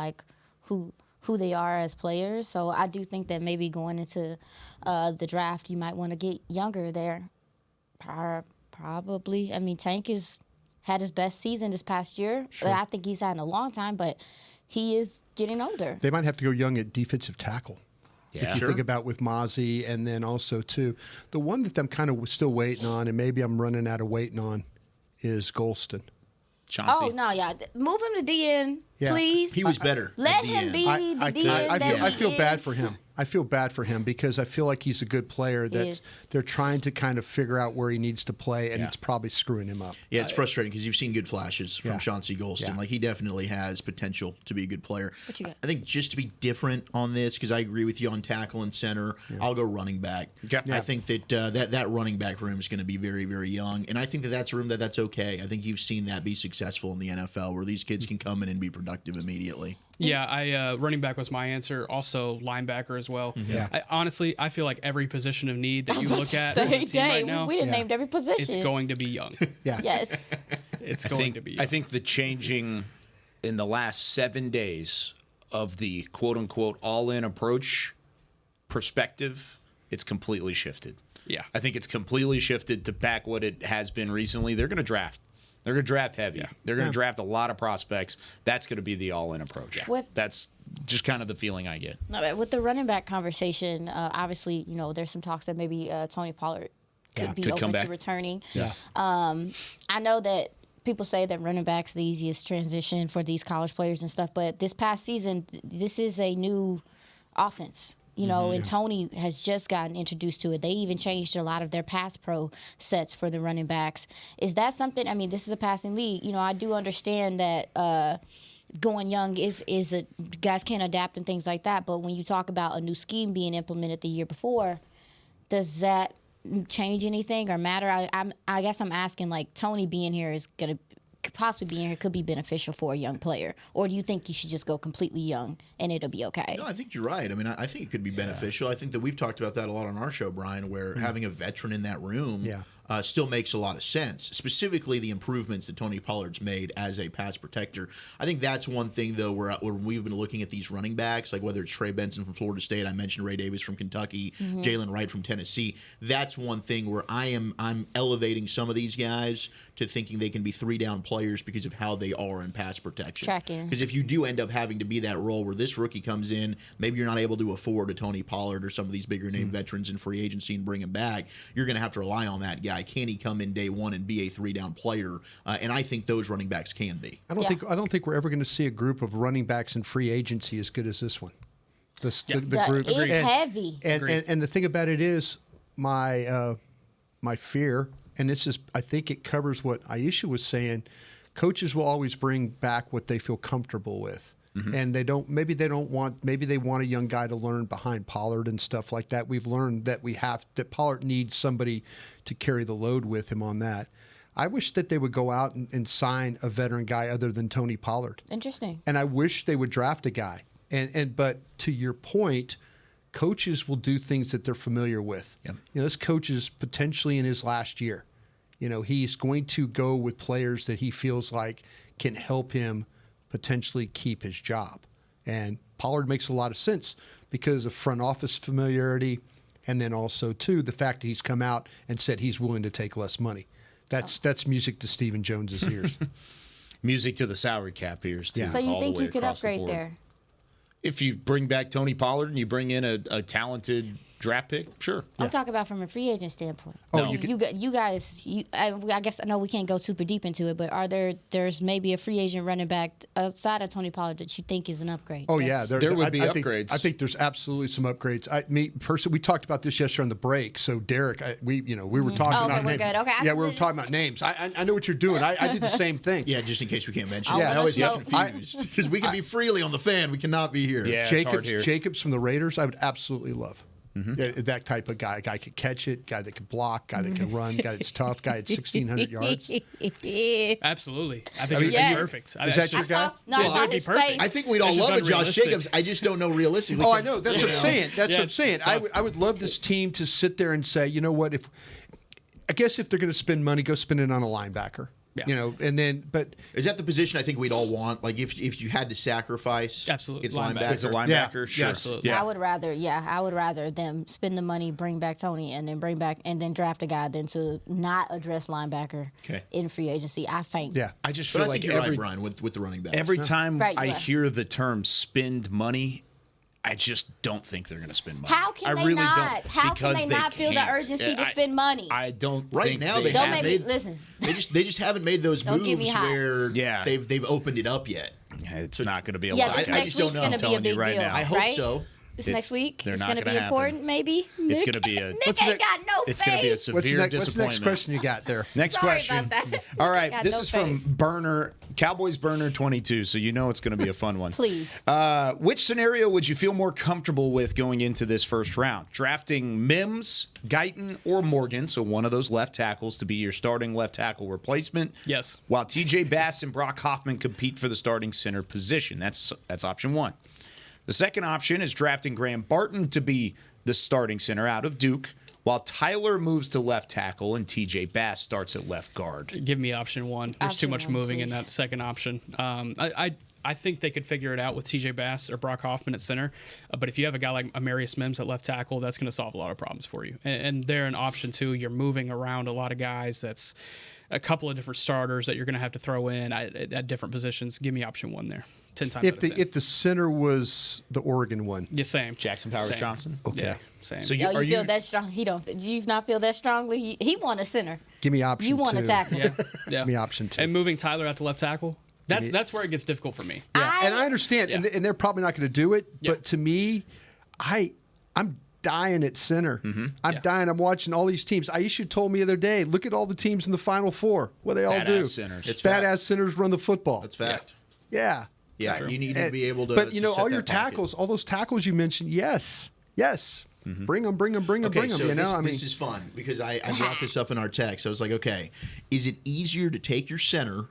who they are as players. So I do think that maybe going into the draft, you might want to get younger there. Probably. I mean, Tank had his best season this past year. Sure. I think he's had in a long time, but he is getting older. They might have to go young at defensive tackle. Yeah, if you think about with Mozzie, and then also, too, the one that I'm kind of still waiting on, and maybe I'm running out of waiting on, is Golston. Chauncey. Oh, no, yeah. Move him to DN, please. He was better. Let him be the DN I feel he bad is. for him. I feel bad for him because I feel like he's a good player that they're trying to kind of figure out where he needs to play, and it's probably screwing him up. Yeah, it's frustrating because you've seen good flashes from Chauncey Golston. Yeah. Like, he definitely has potential to be a good player. What you got? I think just to be different on this, because I agree with you on tackle and center, I'll go running back. Yeah. I think that that running back room is going to be very, very young, and I think that's a room that's okay. I think you've seen that be successful in the NFL, where these kids can come in and be productive immediately. Yeah, I running back was my answer. Also linebacker as well. Yeah. Honestly, I feel like every position of need that you about look to at say, on the team dang, right now, we done named every position. it's going to be young. Yeah. Yes. It's going to be young. I think the changing in the last 7 days of the quote-unquote all-in approach perspective, it's completely shifted. Yeah. I think it's completely shifted to back what it has been recently. They're going to draft. They're going to draft heavy. Yeah. They're going to draft a lot of prospects. That's going to be the all-in approach. That's just kind of the feeling I get. With the running back conversation, obviously, there's some talks that maybe Tony Pollard could be open to returning. Yeah. I know that people say that running back's the easiest transition for these college players and stuff, but this past season, this is a new offense. And Tony has just gotten introduced to it. They even changed a lot of their pass pro sets for the running backs. Is that something? I mean, this is a passing league. I do understand that going young is guys can't adapt and things like that. But when you talk about a new scheme being implemented the year before, does that change anything or matter? I guess I'm asking, like, Tony being here is going to possibly being here could be beneficial for a young player, or do you think you should just go completely young and it'll be okay? No, I think you're right. I mean, I think it could be beneficial. I think that we've talked about that a lot on our show, Brian, where having a veteran in that room still makes a lot of sense, specifically the improvements that Tony Pollard's made as a pass protector. I think that's one thing, though, where we've been looking at these running backs, like whether it's Trey Benson from Florida State, I mentioned Ray Davis from Kentucky, Jalen Wright from Tennessee. That's one thing where I'm elevating some of these guys to thinking they can be three-down players because of how they are in pass protection. Tracking. Because if you do end up having to be that role where this rookie comes in, maybe you're not able to afford a Tony Pollard or some of these bigger name veterans in free agency and bring him back, you're going to have to rely on that guy. Can he come in day one and be a three-down player? And I think those running backs can be. I don't think we're ever going to see a group of running backs in free agency as good as this one. The group is heavy. And the thing about it is my fear, and this is, I think it covers what Aisha was saying. Coaches will always bring back what they feel comfortable with. And they want a young guy to learn behind Pollard and stuff like that. We've learned that that Pollard needs somebody to carry the load with him on that. I wish that they would go out and sign a veteran guy other than Tony Pollard. Interesting. And I wish they would draft a guy. But to your point, coaches will do things that they're familiar with. Yep. This coach is potentially in his last year. He's going to go with players that he feels like can help him potentially keep his job. And Pollard makes a lot of sense because of front office familiarity, and then also, too, the fact that he's come out and said he's willing to take less money. That's music to Stephen Jones's ears. Music to the salary cap ears, too. So you think you could upgrade there? If you bring back Tony Pollard and you bring in a talented draft pick, sure. I'm talking about from a free agent standpoint. Oh, you guys, I guess I know we can't go super deep into it, but there's maybe a free agent running back outside of Tony Pollard that you think is an upgrade? Oh, yeah. There would be upgrades. I think there's absolutely some upgrades. We talked about this yesterday on the break. So, Derek, we were talking about names. Good. Okay. Yeah, we were talking about names. I know what you're doing. I did the same thing. Yeah, just in case we can't mention Yeah, it. I always get confused because we can be freely on the fan. We cannot be here. Yeah, it's hard here. Jacobs from the Raiders, I would absolutely love. That type of guy. A guy could catch it, guy that can block, guy that can run, guy that's tough, guy at 1,600 yards. Absolutely. I think it would be perfect. Is that your guy? No, that'd be perfect. I think we'd all love a Josh Jacobs. I just don't know realistically. Oh, I know. That's what I'm saying. That's what I'm saying. I would love this team to sit there and say, you know what? If they're going to spend money, go spend it on a linebacker. Yeah. But is that the position I think we'd all want? Like if you had to sacrifice, absolutely, it's linebacker. It's a linebacker, Yeah. sure. Absolutely. Yeah. I would rather them spend the money, bring back Tony, and then draft a guy than to not address linebacker in free agency. I think. Yeah. I just feel like you're right, Brian, with the running backs. Every time I are. hear the term "spend money," I just don't think they're going to spend money. How can I they really not? Don't, How can they not feel the can't. urgency to spend money? I don't. Right think now, they they Don't have make me made. listen. They just haven't made those Don't moves get me hot. where Yeah. they've opened it up yet. It's not going to be a Yeah, lot. this I next just don't week's know. going I'm to be a telling you big right deal. now. I hope right? so. This next week, they're it's not going to gonna be happen. important, maybe. It's going to be a. Nick What's ain't got no It's going to be a faith. severe what's the disappointment. next question you got there? Next Sorry question. about that. All right, Got this no is from faith. Burner Cowboys burner 22, so you know it's going to be a fun one. Please. Which scenario would you feel more comfortable with going into this first round? Drafting Mims, Guyton, or Morgan, so one of those left tackles to be your starting left tackle replacement. Yes. While TJ Bass and Brock Hoffman compete for the starting center position. That's option one. The second option is drafting Graham Barton to be the starting center out of Duke, while Tyler moves to left tackle and TJ Bass starts at left guard. Give me option one. There's too Option much one, moving in please. that second option. I think they could figure it out with TJ Bass or Brock Hoffman at center. But if you have a guy like Amarius Mims at left tackle, that's going to solve a lot of problems for you. And they're an option two. You're moving around a lot of guys. That's a couple of different starters that you're going to have to throw in at different positions. Give me option one there. 10 times out of 10. If the center was the Oregon one. Yeah, same. Jackson Powers Same. Johnson? Okay. Yeah, same. So You are feel that strong? He don't. Do you not feel that strongly? He want a center. Give me option You two. want a tackle. yeah. Give me option two. And moving Tyler out to left tackle, that's where it gets difficult for me. Yeah, and I understand, Yeah. and they're probably not going to do it. Yeah. But to me, I'm dying at center. I'm Yeah. dying. I'm watching all these teams. Aisha told me the other day, look at all the teams in the Final Four. What they all Badass do. centers. It's Badass fact. centers run the football. That's fact. Yeah. Yeah, you need to be able to. But to all set your that pocket. tackles, all those tackles you mentioned, yes. Bring them. Okay, so You know, this is fun because I brought this up in our text. I was like, okay, is it easier to take your center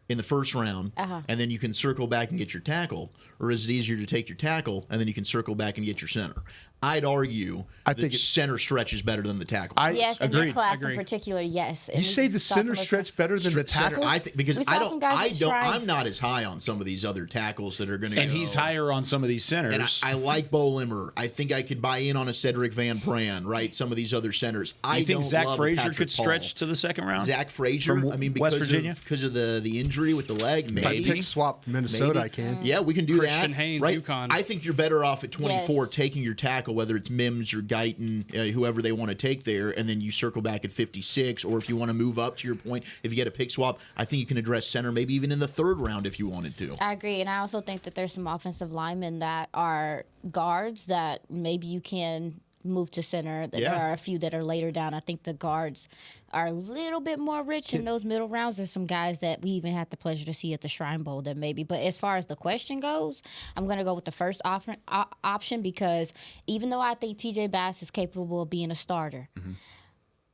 in the first round and then you can circle back and get your tackle, or is it easier to take your tackle and then you can circle back and get your center? I'd argue I that think the center stretch is better than the tackle. Yes, in this class Agreed. in particular, yes. You say the center stretch better than the Center, tackle? I think because We saw some guys that tried. I'm not as high on some of these other tackles that are going to. And he's higher on some of these centers. And I like Bo Limmer. I think I could buy in on a Cedric Van Pran, right? Some of these other centers. You think don't Zach love Frazier Patrick could Paul. stretch to the second round? Zach Frazier, From I mean, West because Virginia? because of the injury with the leg, If I maybe. pick swap Minnesota, Maybe. I can. Yeah, we can do Christian that. Haynes, right? UConn. I think you're better off at 24 Yes. taking your tackle, whether it's Mims or Guyton, whoever they want to take there, and then you circle back at 56. Or if you want to move up, to your point, if you get a pick swap, I think you can address center maybe even in the third round if you wanted to. I agree, and I also think that there's some offensive linemen that are guards that maybe you can move to center. There are a few that are later down. I think the guards are a little bit more rich in those middle rounds. There's some guys that we even had the pleasure to see at the Shrine Bowl that maybe. But as far as the question goes, I'm going to go with the first option because even though I think TJ Bass is capable of being a starter,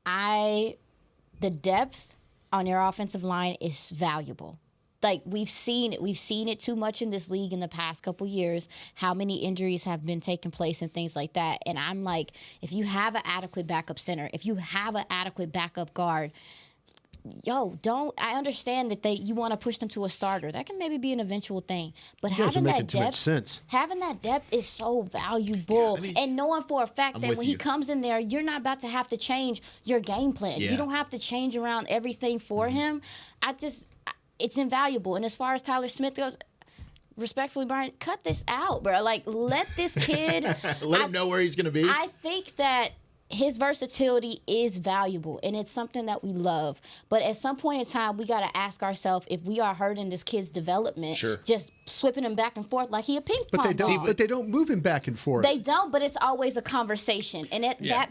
the depth on your offensive line is valuable. Like we've seen it too much in this league in the past couple years, how many injuries have been taking place and things like that. And I'm like, if you have an adequate backup center, if you have an adequate backup guard, I understand that you want to push them to a starter. That can maybe be an eventual thing. But You guys are having making that too much depth, sense. having that depth is so valuable. And knowing for a fact that with when he you. comes in there, you're not about to have to change your game plan. Yeah. You don't have to change around everything for him. It's invaluable. And as far as Tyler Smith goes, respectfully, Brian, cut this out, bro. Like, let this kid. Let him know where he's going to be. I think that his versatility is valuable, and it's something that we love. But at some point in time, we got to ask ourselves if we are hurting this kid's development, just swipping him back and forth like he a ping pong ball. But they don't move him back and forth. They don't, but it's always a conversation, and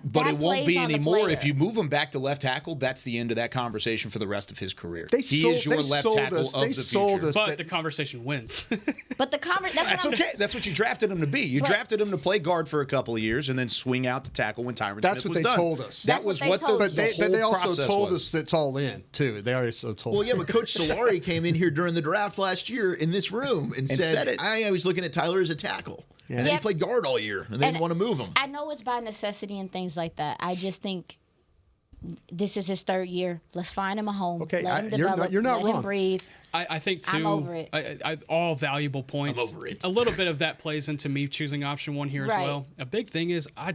But it won't be anymore player. if you move him back to left tackle. That's the end of that conversation for the rest of his career. They He sold- is your they left sold tackle us- of they the sold future. us But that- the conversation wins. But That's okay. That's what you drafted him to be. You drafted him to play guard for a couple of years and then swing out to tackle when Tyron That's Smith what was they done. told us. That was what the, But they whole also process told was. us that's all in too. They also told Well, us. yeah, but Coach Solari came in here during the draft last year in this room and said it. I was looking at Tyler as a tackle. Yeah. And then he Yep. played guard all year, and they didn't want to move him. I know it's by necessity and things like that. I just think this is his third year. Let's find him a home. Okay, Let him you're not- develop. you're not let him wrong. breathe. I think too. I'm over it. All valuable points. I'm over it. A little bit of that plays into me choosing option one here Right. as well. A big thing is I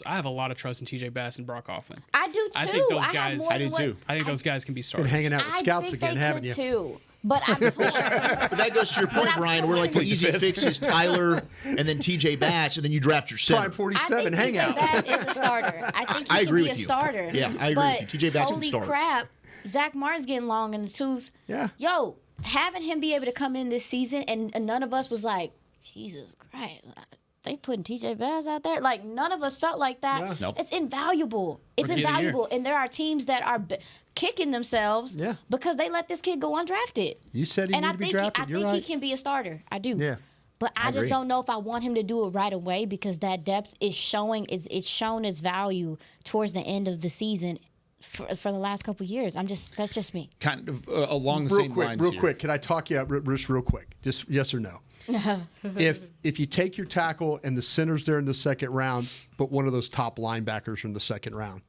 have a lot of trust in TJ Bass and Brock Hoffman. I do too. I think those have guys. more than what- I think those guys can be Been starters. hanging out with I scouts think again, they haven't could you? too. But I'm torn. But that goes to your point, I'm Brian. We're like the easy fix is Tyler and then TJ Bass, and then you draft your center. Prime I 47 think hangout. TJ Bass is a starter. I think he I can agree be a with you. starter. Yeah, I agree but with you. TJ Bass can holy start. crap, Zach Martin's getting long in the tooth. Yeah. Yo, having him be able to come in this season, and none of us was like, Jesus Christ, they putting TJ Bass out there? Like, none of us felt like that. Yeah. Nope. It's invaluable. It's Rookie of the year. invaluable. And there are teams that are kicking themselves because they let this kid go undrafted. You said he needed to be drafted. I think he can be a starter. I do. Yeah. But I just don't know if I want him to do it right away because that depth is showing. It's shown its value towards the end of the season for the last couple of years. That's just me. Kind of along the same lines. Real quick, can I talk you out real quick? Just yes or no? If you take your tackle and the center's there in the second round, but one of those top linebackers in the second round.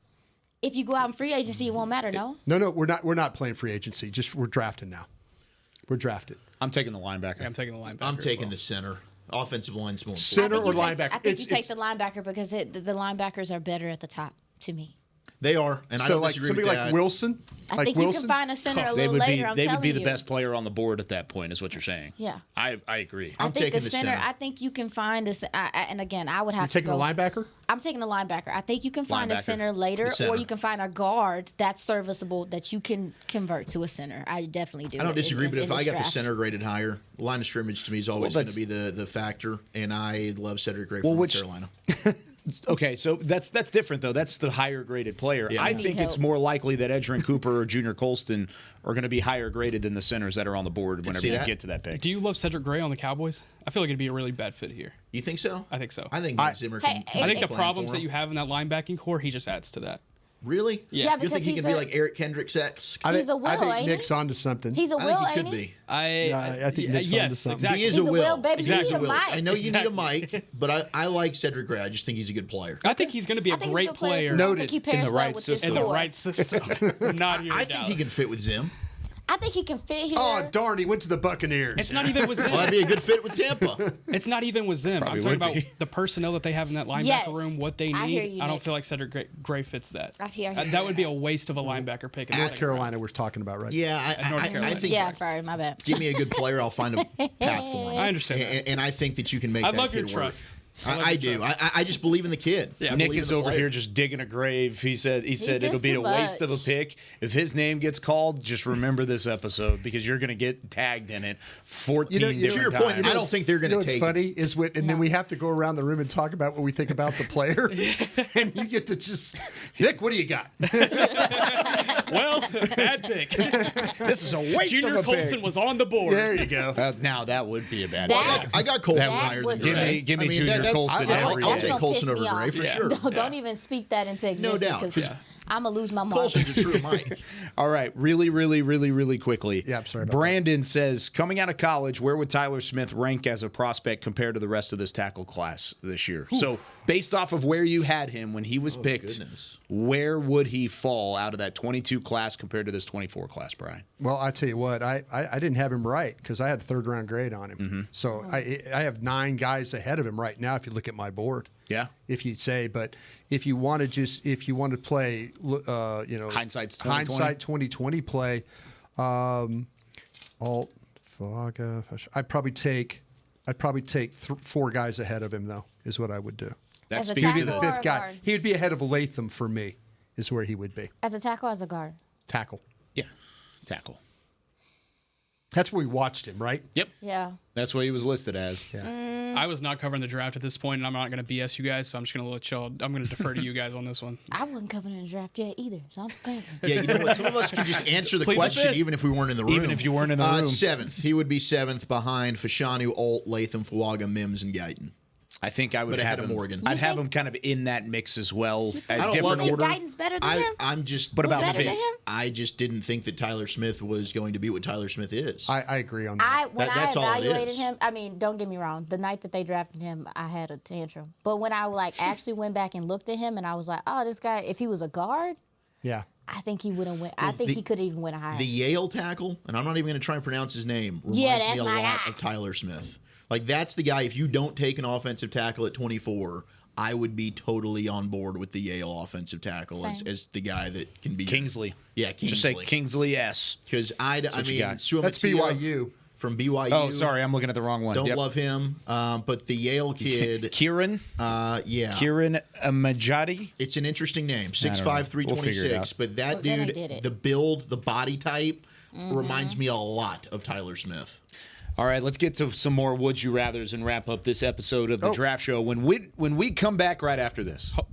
If you go out in free agency, it won't matter, no? No, we're not playing free agency. Just we're drafting now. We're drafted. I'm taking the linebacker. Yeah, I'm taking the linebacker. I'm taking the center. Offensive line's more important. Center or linebacker? I think you take the linebacker because the linebackers are better at the top to me. They are, and I So don't like disagree somebody with like that. Wilson. I think you can find a center a little later. They would be the best player on the board at that point, is what you're saying. Yeah. I agree. I I'm think taking the the center. center. I think you can find and again, I would have to Taking go. the linebacker? I'm taking the linebacker. I think you can find a Linebacker. center later, The center. or you can find a guard that's serviceable that you can convert to a center. I definitely do. I don't disagree, in but if this I got the draft. center graded higher, line of scrimmage to me is always Well, going to be the factor, and I love Cedric Gray Well, from which- Carolina. Okay, so that's different though. That's the higher graded player. Yeah. I Need think it's help. more likely that Edgerrin Cooper or Junior Colston are going to be higher graded than the centers that are on the board whenever see you that. get to that pick. Do you love Cedric Gray on the Cowboys? I feel like it'd be a really bad fit here. You think so? I think so. I think Mike Zimmer can. Hey, I think the plan problems for that him. you have in that linebacking core, he just adds to that. Really? Yeah, You because think he he's can be a- like Eric Kendricks-esque? He's a will, I think ain't Nick's he? onto something. He's a I will, think he ain't could he? be. I think Nick's onto yes, something. exactly. He is He's a a will. will, baby. You Exactly. need a mic. I know you Exactly. need a mic, but I like Cedric Gray. I just think he's a good player. I think he's going to be I a think he's great a good player. player too. I Noted. think he pairs In the well right with system. this in the core. right system. Not here. I in think he Dallas. can fit with Zim. I think he can fit here. Oh darn! He went to the Buccaneers. It's not even with Zim. Well, that'd be a good fit with Tampa. It's not even with Zim. Probably I'm talking would about be. the personnel that they have in that linebacker Yes. room, what they need. I hear you, don't Nick. feel like Cedric Gray fits that. I hear you. That would be a waste of a linebacker pick. in the North second Carolina, we're talking about, right? Yeah, North I Carolina. think. Yeah, sorry, my bad. Give me a good player, I'll find a path for him. I understand that. And I think that you can make. I that love your kid work. trust. I love I your do. trust. I just believe in the kid. Yeah. I Nick believe is in the over player. here just digging a grave. He said does it'll be a too waste of a much. pick. If his name gets called, just remember this episode because you're going to get tagged in it 14 You know, different to your point, times. I don't think they're going You know to what's take funny is and then we have to go around the room and talk about what we think about the player, and you get to just Nick, what do you got? Well, bad pick. This is a waste Junior of a Colson pick. was on the board. There you go. Now that would be a bad That- pick. I got Colson That higher would than be- Gray. Give me I mean, Junior that's- Colson I'll every take day. Don't Colson piss over me Gray off. for Yeah. sure. Don't even speak that into existence. doubt. Because Yeah. I'm going to lose my mind. Colson's a true Mike. All right, really quickly. Yeah, I'm sorry about Brandon says, coming out of college, where would Tyler Smith rank as a prospect compared to the rest of this tackle class this year? So, based off of where you had him when he was picked, goodness. where would he fall out of that 22 class compared to this 24 class, Brian? Well, I tell you what, I didn't have him right because I had a third round grade on him. Mm-hmm. So I have 9 guys ahead of him right now. If you look at my board, Yeah. if you say, but if you want to play, Hindsight's 20/20. hindsight 2020 play, Alt Faga. I'd probably take 4 guys ahead of him though. Is what I would do. That As a speaks He'd to be the tackle the or 5th a guy. guard? He would be ahead of Latham for me. Is where he would be. As a tackle, as a guard. Tackle. yeah, tackle. That's where we watched him, right? Yep. Yeah. That's what he was listed as. I was not covering the draft at this point, and I'm not going to BS you guys, so I'm just going to let y'all. I'm going to defer to you guys on this one. I wasn't covering the draft yet either, so I'm scrambling. Yeah, you know what? Some of us can just answer the Plead the question fifth. even if we weren't in the room. Even if you weren't in the room. 7th. He would be 7th behind Fashanu, Alt, Latham, Fuaga, Mims, and Guyton. I think I would But ahead have of him. Morgan. I'd You have think- him kind of in that mix as well. I At don't different love order. Guyton's better than him? I'm just. But about better than fifth. him? I just didn't think that Tyler Smith was going to be what Tyler Smith is. I agree on that. When That's all I it evaluated is. him, I mean, don't get me wrong. The night that they drafted him, I had a tantrum. But when I actually went back and looked at him, and I was like, oh, this guy, if he was a guard, Yeah. I think he wouldn't win. I think he could even win a higher. The Yale tackle, and I'm not even going to try and pronounce his name, reminds Yeah, me that's a my lot guy. of Tyler Smith. Like, that's the guy, if you don't take an offensive tackle at 24, I would be totally on board with the Yale offensive tackle as, Same. as the guy that can be. Kingsley. Yeah, Kingsley. Just say Kingsley S. Because I what you mean, got. Suamatia That's BYU. from BYU. Oh, sorry, I'm looking at the wrong one. Don't Yep. love him. But the Yale kid, Kieran. yeah. Kieran Majadi. It's an interesting name, don't know. 6'5", We'll figure it 326. out. But that Well, then I dude, did it. the build, the body type, reminds me a lot of Tyler Smith. All right, let's get to some more would you rathers and wrap up this episode of the draft show. When we come back right after this. Go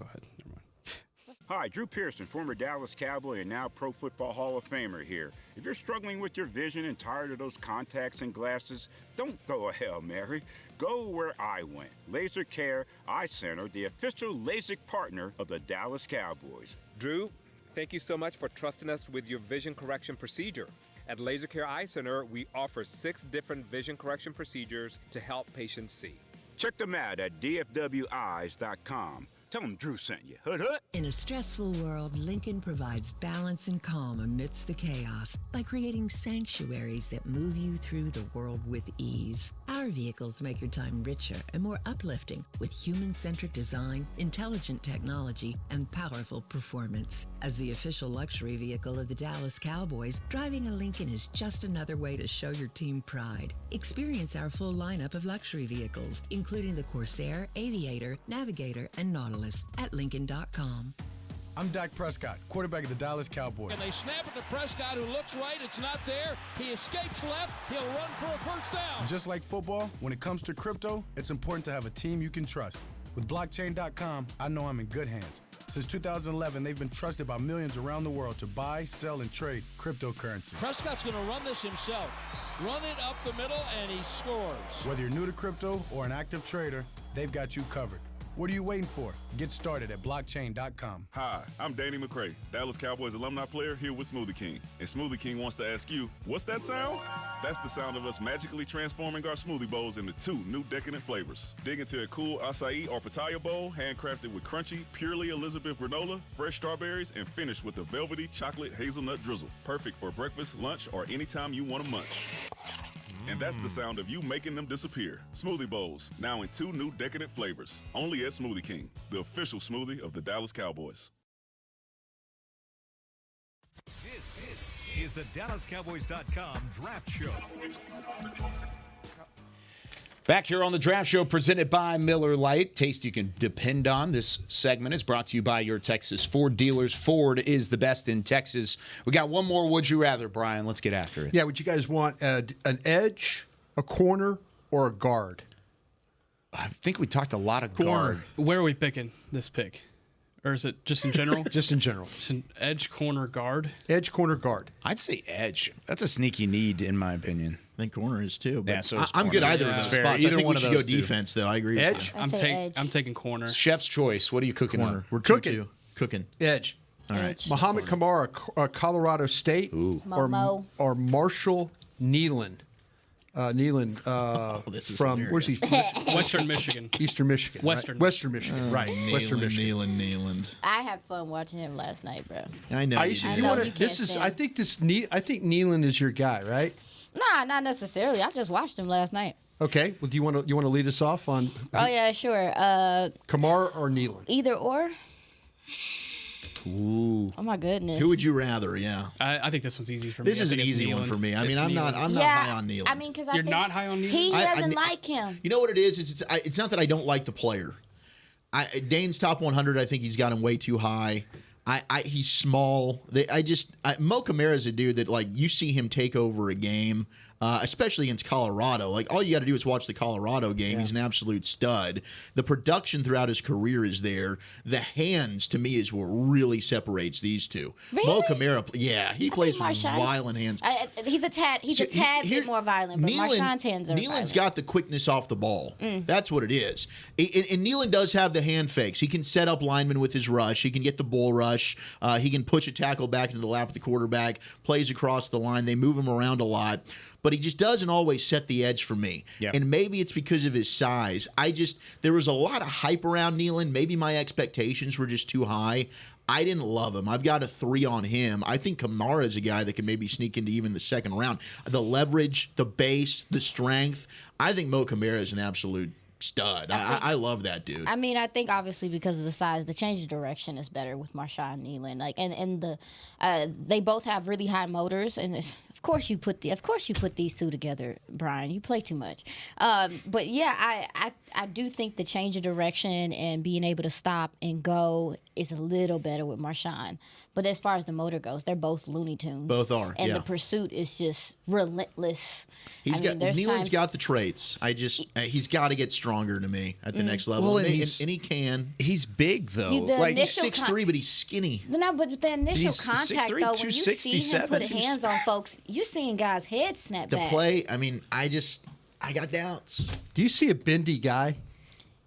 ahead. Never mind. Hi, Drew Pearson, former Dallas Cowboy and now Pro Football Hall of Famer here. If you're struggling with your vision and tired of those contacts and glasses, don't throw a Hail Mary. Go where I went. Laser Care Eye Center, the official LASIK partner of the Dallas Cowboys. Drew, thank you so much for trusting us with your vision correction procedure. At Laser Care Eye Center, we offer 6 different vision correction procedures to help patients see. Check them out at dfweyes.com. Tell them Drew sent you. Hood hood. In a stressful world, Lincoln provides balance and calm amidst the chaos by creating sanctuaries that move you through the world with ease. Our vehicles make your time richer and more uplifting with human-centric design, intelligent technology, and powerful performance. As the official luxury vehicle of the Dallas Cowboys, driving a Lincoln is just another way to show your team pride. Experience our full lineup of luxury vehicles, including the Corsair, Aviator, Navigator, and Nautilus at Lincoln.com. I'm Dak Prescott, quarterback of the Dallas Cowboys. And they snap it to Prescott, who looks right. It's not there. He escapes left. He'll run for a first down. Just like football, when it comes to crypto, it's important to have a team you can trust. With blockchain.com, I know I'm in good hands. Since 2011, they've been trusted by millions around the world to buy, sell, and trade cryptocurrency. Prescott's going to run this himself. Run it up the middle, and he scores. Whether you're new to crypto or an active trader, they've got you covered. What are you waiting for? Get started at blockchain.com. Hi, I'm Danny McCray, Dallas Cowboys alumni player here with Smoothie King. And Smoothie King wants to ask you, what's that sound? That's the sound of us magically transforming our smoothie bowls into 2 new decadent flavors. Dig into a cool acai or pitaya bowl, handcrafted with crunchy, purely Elizabeth granola, fresh strawberries, and finished with a velvety chocolate hazelnut drizzle. Perfect for breakfast, lunch, or anytime you want to munch. And that's the sound of you making them disappear. Smoothie bowls, now in 2 new decadent flavors. Only at Smoothie King, the official smoothie of the Dallas Cowboys. This is the DallasCowboys.com Draft Show. Back here on the Draft Show presented by Miller Lite. Taste you can depend on. This segment is brought to you by your Texas Ford dealers. Ford is the best in Texas. We got one more Would You Rather, Brian. Let's get after it. Yeah, would you guys want an edge, a corner, or a guard? I think we talked a lot of guard. Where are we picking this pick? Or is it just in general? Just in general. Just an edge, corner, guard? Edge, corner, guard. I'd say edge. That's a sneaky need, in my opinion. I think corner is too. But Yeah, so is I'm good corner. either Yeah, of those it's fair. spots. Either I think one we of should go those two. defense, though. I agree. Edge? With I'm edge. taking corner. Chef's choice. What are you cooking you. Corner. on? We're Cooking. Cooking. Edge. All right. Edge. Muhammad Kamara, Colorado State, Momo. or Marshall Nealon. This is from where's he? Western Michigan. Eastern Michigan. Western. Right? Western Michigan. Right. Western Michigan. Nealand. I had fun watching him last night, bro. I know. you Aisha, did. you know want you to? This can't is. sing. I think Nealon is your guy, right? Nah, not necessarily. I just watched him last night. Okay. Well, do you want to lead us off on Oh yeah, sure. Kamara or Nealon? Either or. Ooh. Oh my goodness. Who would you rather? Yeah. I think this one's easy for me. This is an easy one for me. I mean, It's I'm not Nealon. high on Nealon. I mean, because You're not high on Nealon? He I- doesn't I- like him. You know what it is? It's not that I don't like the player. Dane's top 100. I think he's got him way too high. He's small. Mo Kamara is a dude that, like, you see him take over a game, especially against Colorado. Like, all you got to do is watch the Colorado game. Yeah. He's an absolute stud. The production throughout his career is there. The hands, to me, is what really separates these two. Really? Mo Kamara, yeah, he plays with Marshawn's- violent hands. He's a tad bit more violent, but Marshawn's hands are Nealon's violent. got the quickness off the ball. That's what it is. And Nealon does have the hand fakes. He can set up linemen with his rush. He can get the bull rush. He can push a tackle back into the lap of the quarterback, plays across the line. They move him around a lot. But he just doesn't always set the edge for me. Yep. And maybe it's because of his size. There was a lot of hype around Nealon. Maybe my expectations were just too high. I didn't love him. I've got a 3 on him. I think Kamara is a guy that can maybe sneak into even the second round. The leverage, the base, the strength. I think Mo Kamara is an absolute stud. I love that dude. I mean, I think obviously because of the size, the change of direction is better with Marshawn Nealon. Like, and they both have really high motors, and course you put these two together, Brian. You play too much. But yeah, I do think the change of direction and being able to stop and go is a little better with Marshawn. But as far as the motor goes, they're both Looney Tunes. Both are, and yeah. the pursuit is just relentless. Nealon's got the traits. He's got to get stronger to me at the next level. Well, and he can. He's big though. Like he's 6'3", but he's skinny. No, but the initial He's contact 6'3", though, when you see him put hands on folks, you seeing guys' heads snap The back. play. I mean, I got doubts. Do you see a bendy guy?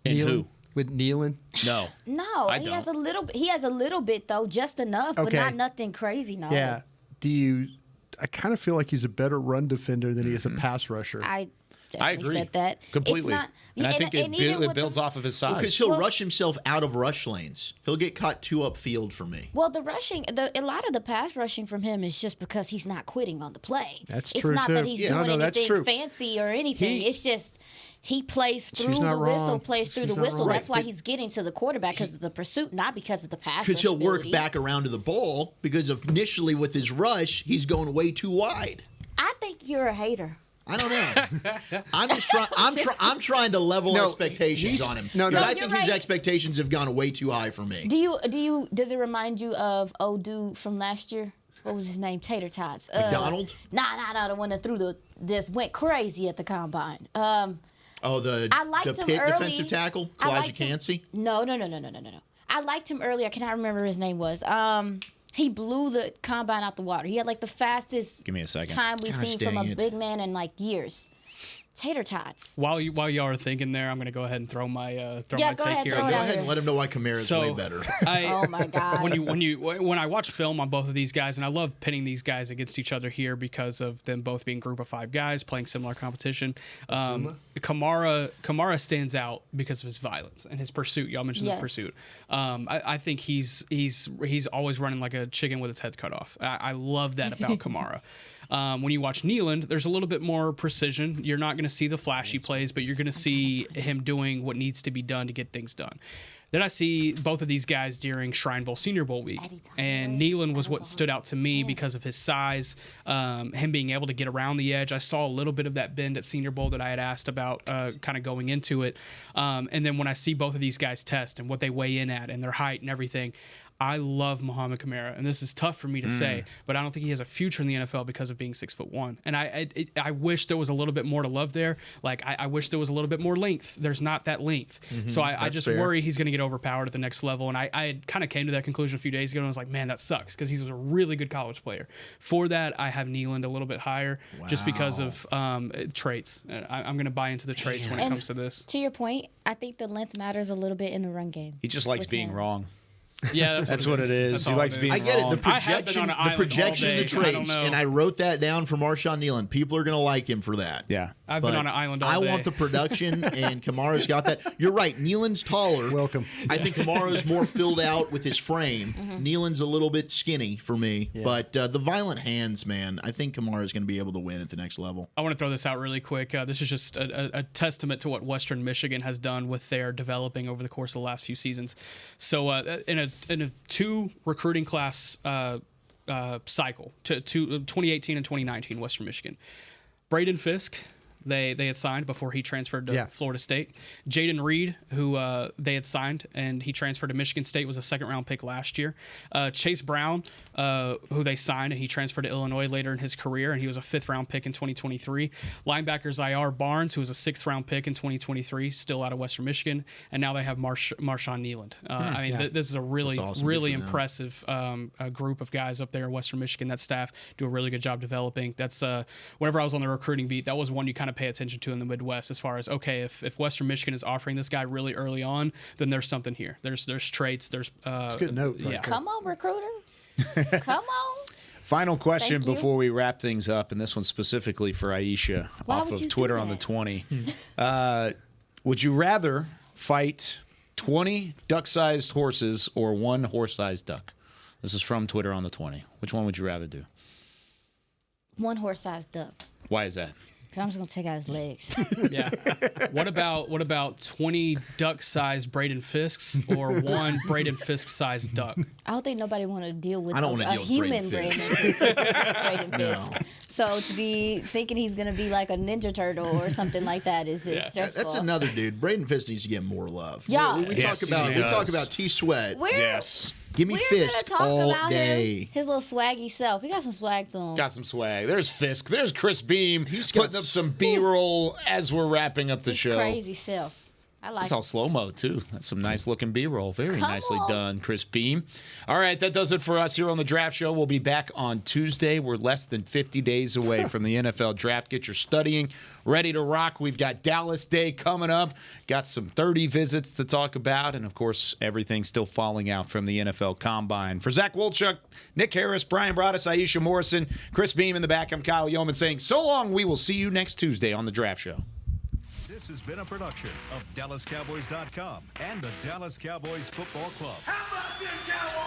And who? With Nealon? No. No, I he don't. has a little. He has a little bit though, just enough, but Okay. not nothing crazy. No. Yeah. I kind of feel like he's a better run defender than he is a pass rusher. I I definitely agree said that completely. It's not, and I think even with it builds off of his size. Because he'll rush himself out of rush lanes. He'll get caught 2 upfield for me. Well, the rushing, a lot of the pass rushing from him is just because he's not quitting on the play. That's it's true, not too. that he's Yeah. doing No, that's anything true. fancy or anything. It's just he plays through She's the not whistle, wrong. plays through She's the not whistle. wrong. That's why Right, but he's getting to the quarterback because of the pursuit, not because of the pass. Because he'll work rushability. back around to the ball. Because initially with his rush, he's going way too wide. I think you're a hater. I don't know. I'm just trying. I'm trying to level expectations on him. No, Because I you're think his right. expectations have gone way too high for me. Does it remind you of old dude from last year? What was his name? Tater Tots. McDonald? Nah, the one that went crazy at the combine. The I liked him Pitt early. defensive tackle, I Elijah liked him- Cansey. No. I liked him early. I cannot remember what his name was. He blew the combine out the water. He had like the fastest Give me a second. time we've Gosh, seen from a dang it. big man in like years. Tater Tots. While y'all are thinking there, I'm going to go ahead and throw my Yeah, take go ahead, here. throw Go it out ahead here. and let him know why Kamara's way better. Oh my God. When I watch film on both of these guys, and I love pitting these guys against each other here because of them both being group of 5 guys playing similar competition. Kamara stands out because of his violence and his pursuit. Y'all mentioned Yes. the pursuit. I think he's always running like a chicken with its head cut off. I love that about Kamara. When you watch Nealon, there's a little bit more precision. You're not going to see the flashy plays, but you're going to see him doing what needs to be done to get things done. Then I see both of these guys during Shrine Bowl, Senior Bowl week, and Nealon was what stood out to me because of his size, him being able to get around the edge. I saw a little bit of that bend at Senior Bowl that I had asked about kind of going into it. And then when I see both of these guys test and what they weigh in at and their height and everything, I love Muhammad Kamara, and this is tough for me to say, but I don't think he has a future in the NFL because of being 6'1". And I wish there was a little bit more to love there. Like I wish there was a little bit more length. There's not that length, so I just worry he's going to get overpowered at the next level. And I kind of came to that conclusion a few days ago, and I was like, man, that sucks because he was a really good college player. For that, I have Nealon a little bit higher just because of traits. I'm going to buy into the traits when it comes to this. To your point, I think the length matters a little bit in the run game. He just likes with being him. wrong. Yeah, that's what it is. He likes being I get wrong. it. The I have been projection, on an island all day. the traits, I don't know. and I wrote that down for Marshawn Nealon. People are going to like him for that. Yeah. I've been But on an island all I day. want the production, and Kamara's got that. You're right. Nealon's taller. Welcome. I think Kamara's more filled out with his frame. Nealon's a little bit skinny for me. Yeah. But the violent hands, man, I think Kamara's going to be able to win at the next level. I want to throw this out really quick. This is just a testament to what Western Michigan has done with their developing over the course of the last few seasons. So in a 2 recruiting class cycle, to 2018 and 2019, Western Michigan, Braden Fisk, they had signed before he transferred to Florida State. Jaden Reed, who they had signed, and he transferred to Michigan State, was a second-round pick last year. Chase Brown, who they signed, and he transferred to Illinois later in his career, and he was a 5th-round pick in 2023. Linebacker Zaire Barnes, who was a 6th-round pick in 2023, still out of Western Michigan, and now they have Marshawn Nealon. This is a really, awesome. really Good for them. impressive group of guys up there in Western Michigan. That staff do a really good job developing. That's whenever I was on the recruiting beat, that was one you kind of pay attention to in the Midwest as far as, okay, if Western Michigan is offering this guy really early on, then there's something here. There's traits. There's It's a good note. Right there. Come on, recruiter. Come on. Final question Thank you. before we wrap things up, and this one's specifically for Aisha Why off would you of do Twitter on the that? 20. Would you rather fight 20 duck-sized horses or 1 horse-sized duck? This is from Twitter on the 20. Which one would you rather do? 1 horse-sized duck. Why is that? Because I'm just going to take out his legs. Yeah. What about 20 duck-sized Braden Fisks or one Braden Fisk-sized duck? I don't think nobody want to deal with I don't wanna a deal with human Braden Braden Fisk. No. So to be thinking he's going to be like a Ninja Turtle or something like that is stressful. That's another dude. Braden Fisk needs to get more love. Yeah. We Yes, talk he about does. T Sweat. Yes. Give me We're going to Fisk talk all about day. him, his little swaggy self. He got some swag to him. Got some swag. There's Fisk. There's Chris Beam. He's putting got up some B-roll as we're wrapping up the His show. crazy self. I like It's all slow-mo, too. That's some nice-looking B-roll. Very Come nicely on. done, Chris Beam. All right, that does it for us here on the Draft Show. We'll be back on Tuesday. We're less than 50 days away from the NFL Draft. Get your studying ready to rock. We've got Dallas Day coming up. Got some 30 visits to talk about. And, of course, everything still falling out from the NFL Combine. For Zach Wolchuk, Nick Harris, Brian Broaddus, Aisha Morrison, Chris Beam in the back, I'm Kyle Yeoman saying so long. We will see you next Tuesday on the Draft Show. This has been a production of DallasCowboys.com and the Dallas Cowboys Football Club. How about this, Cowboys?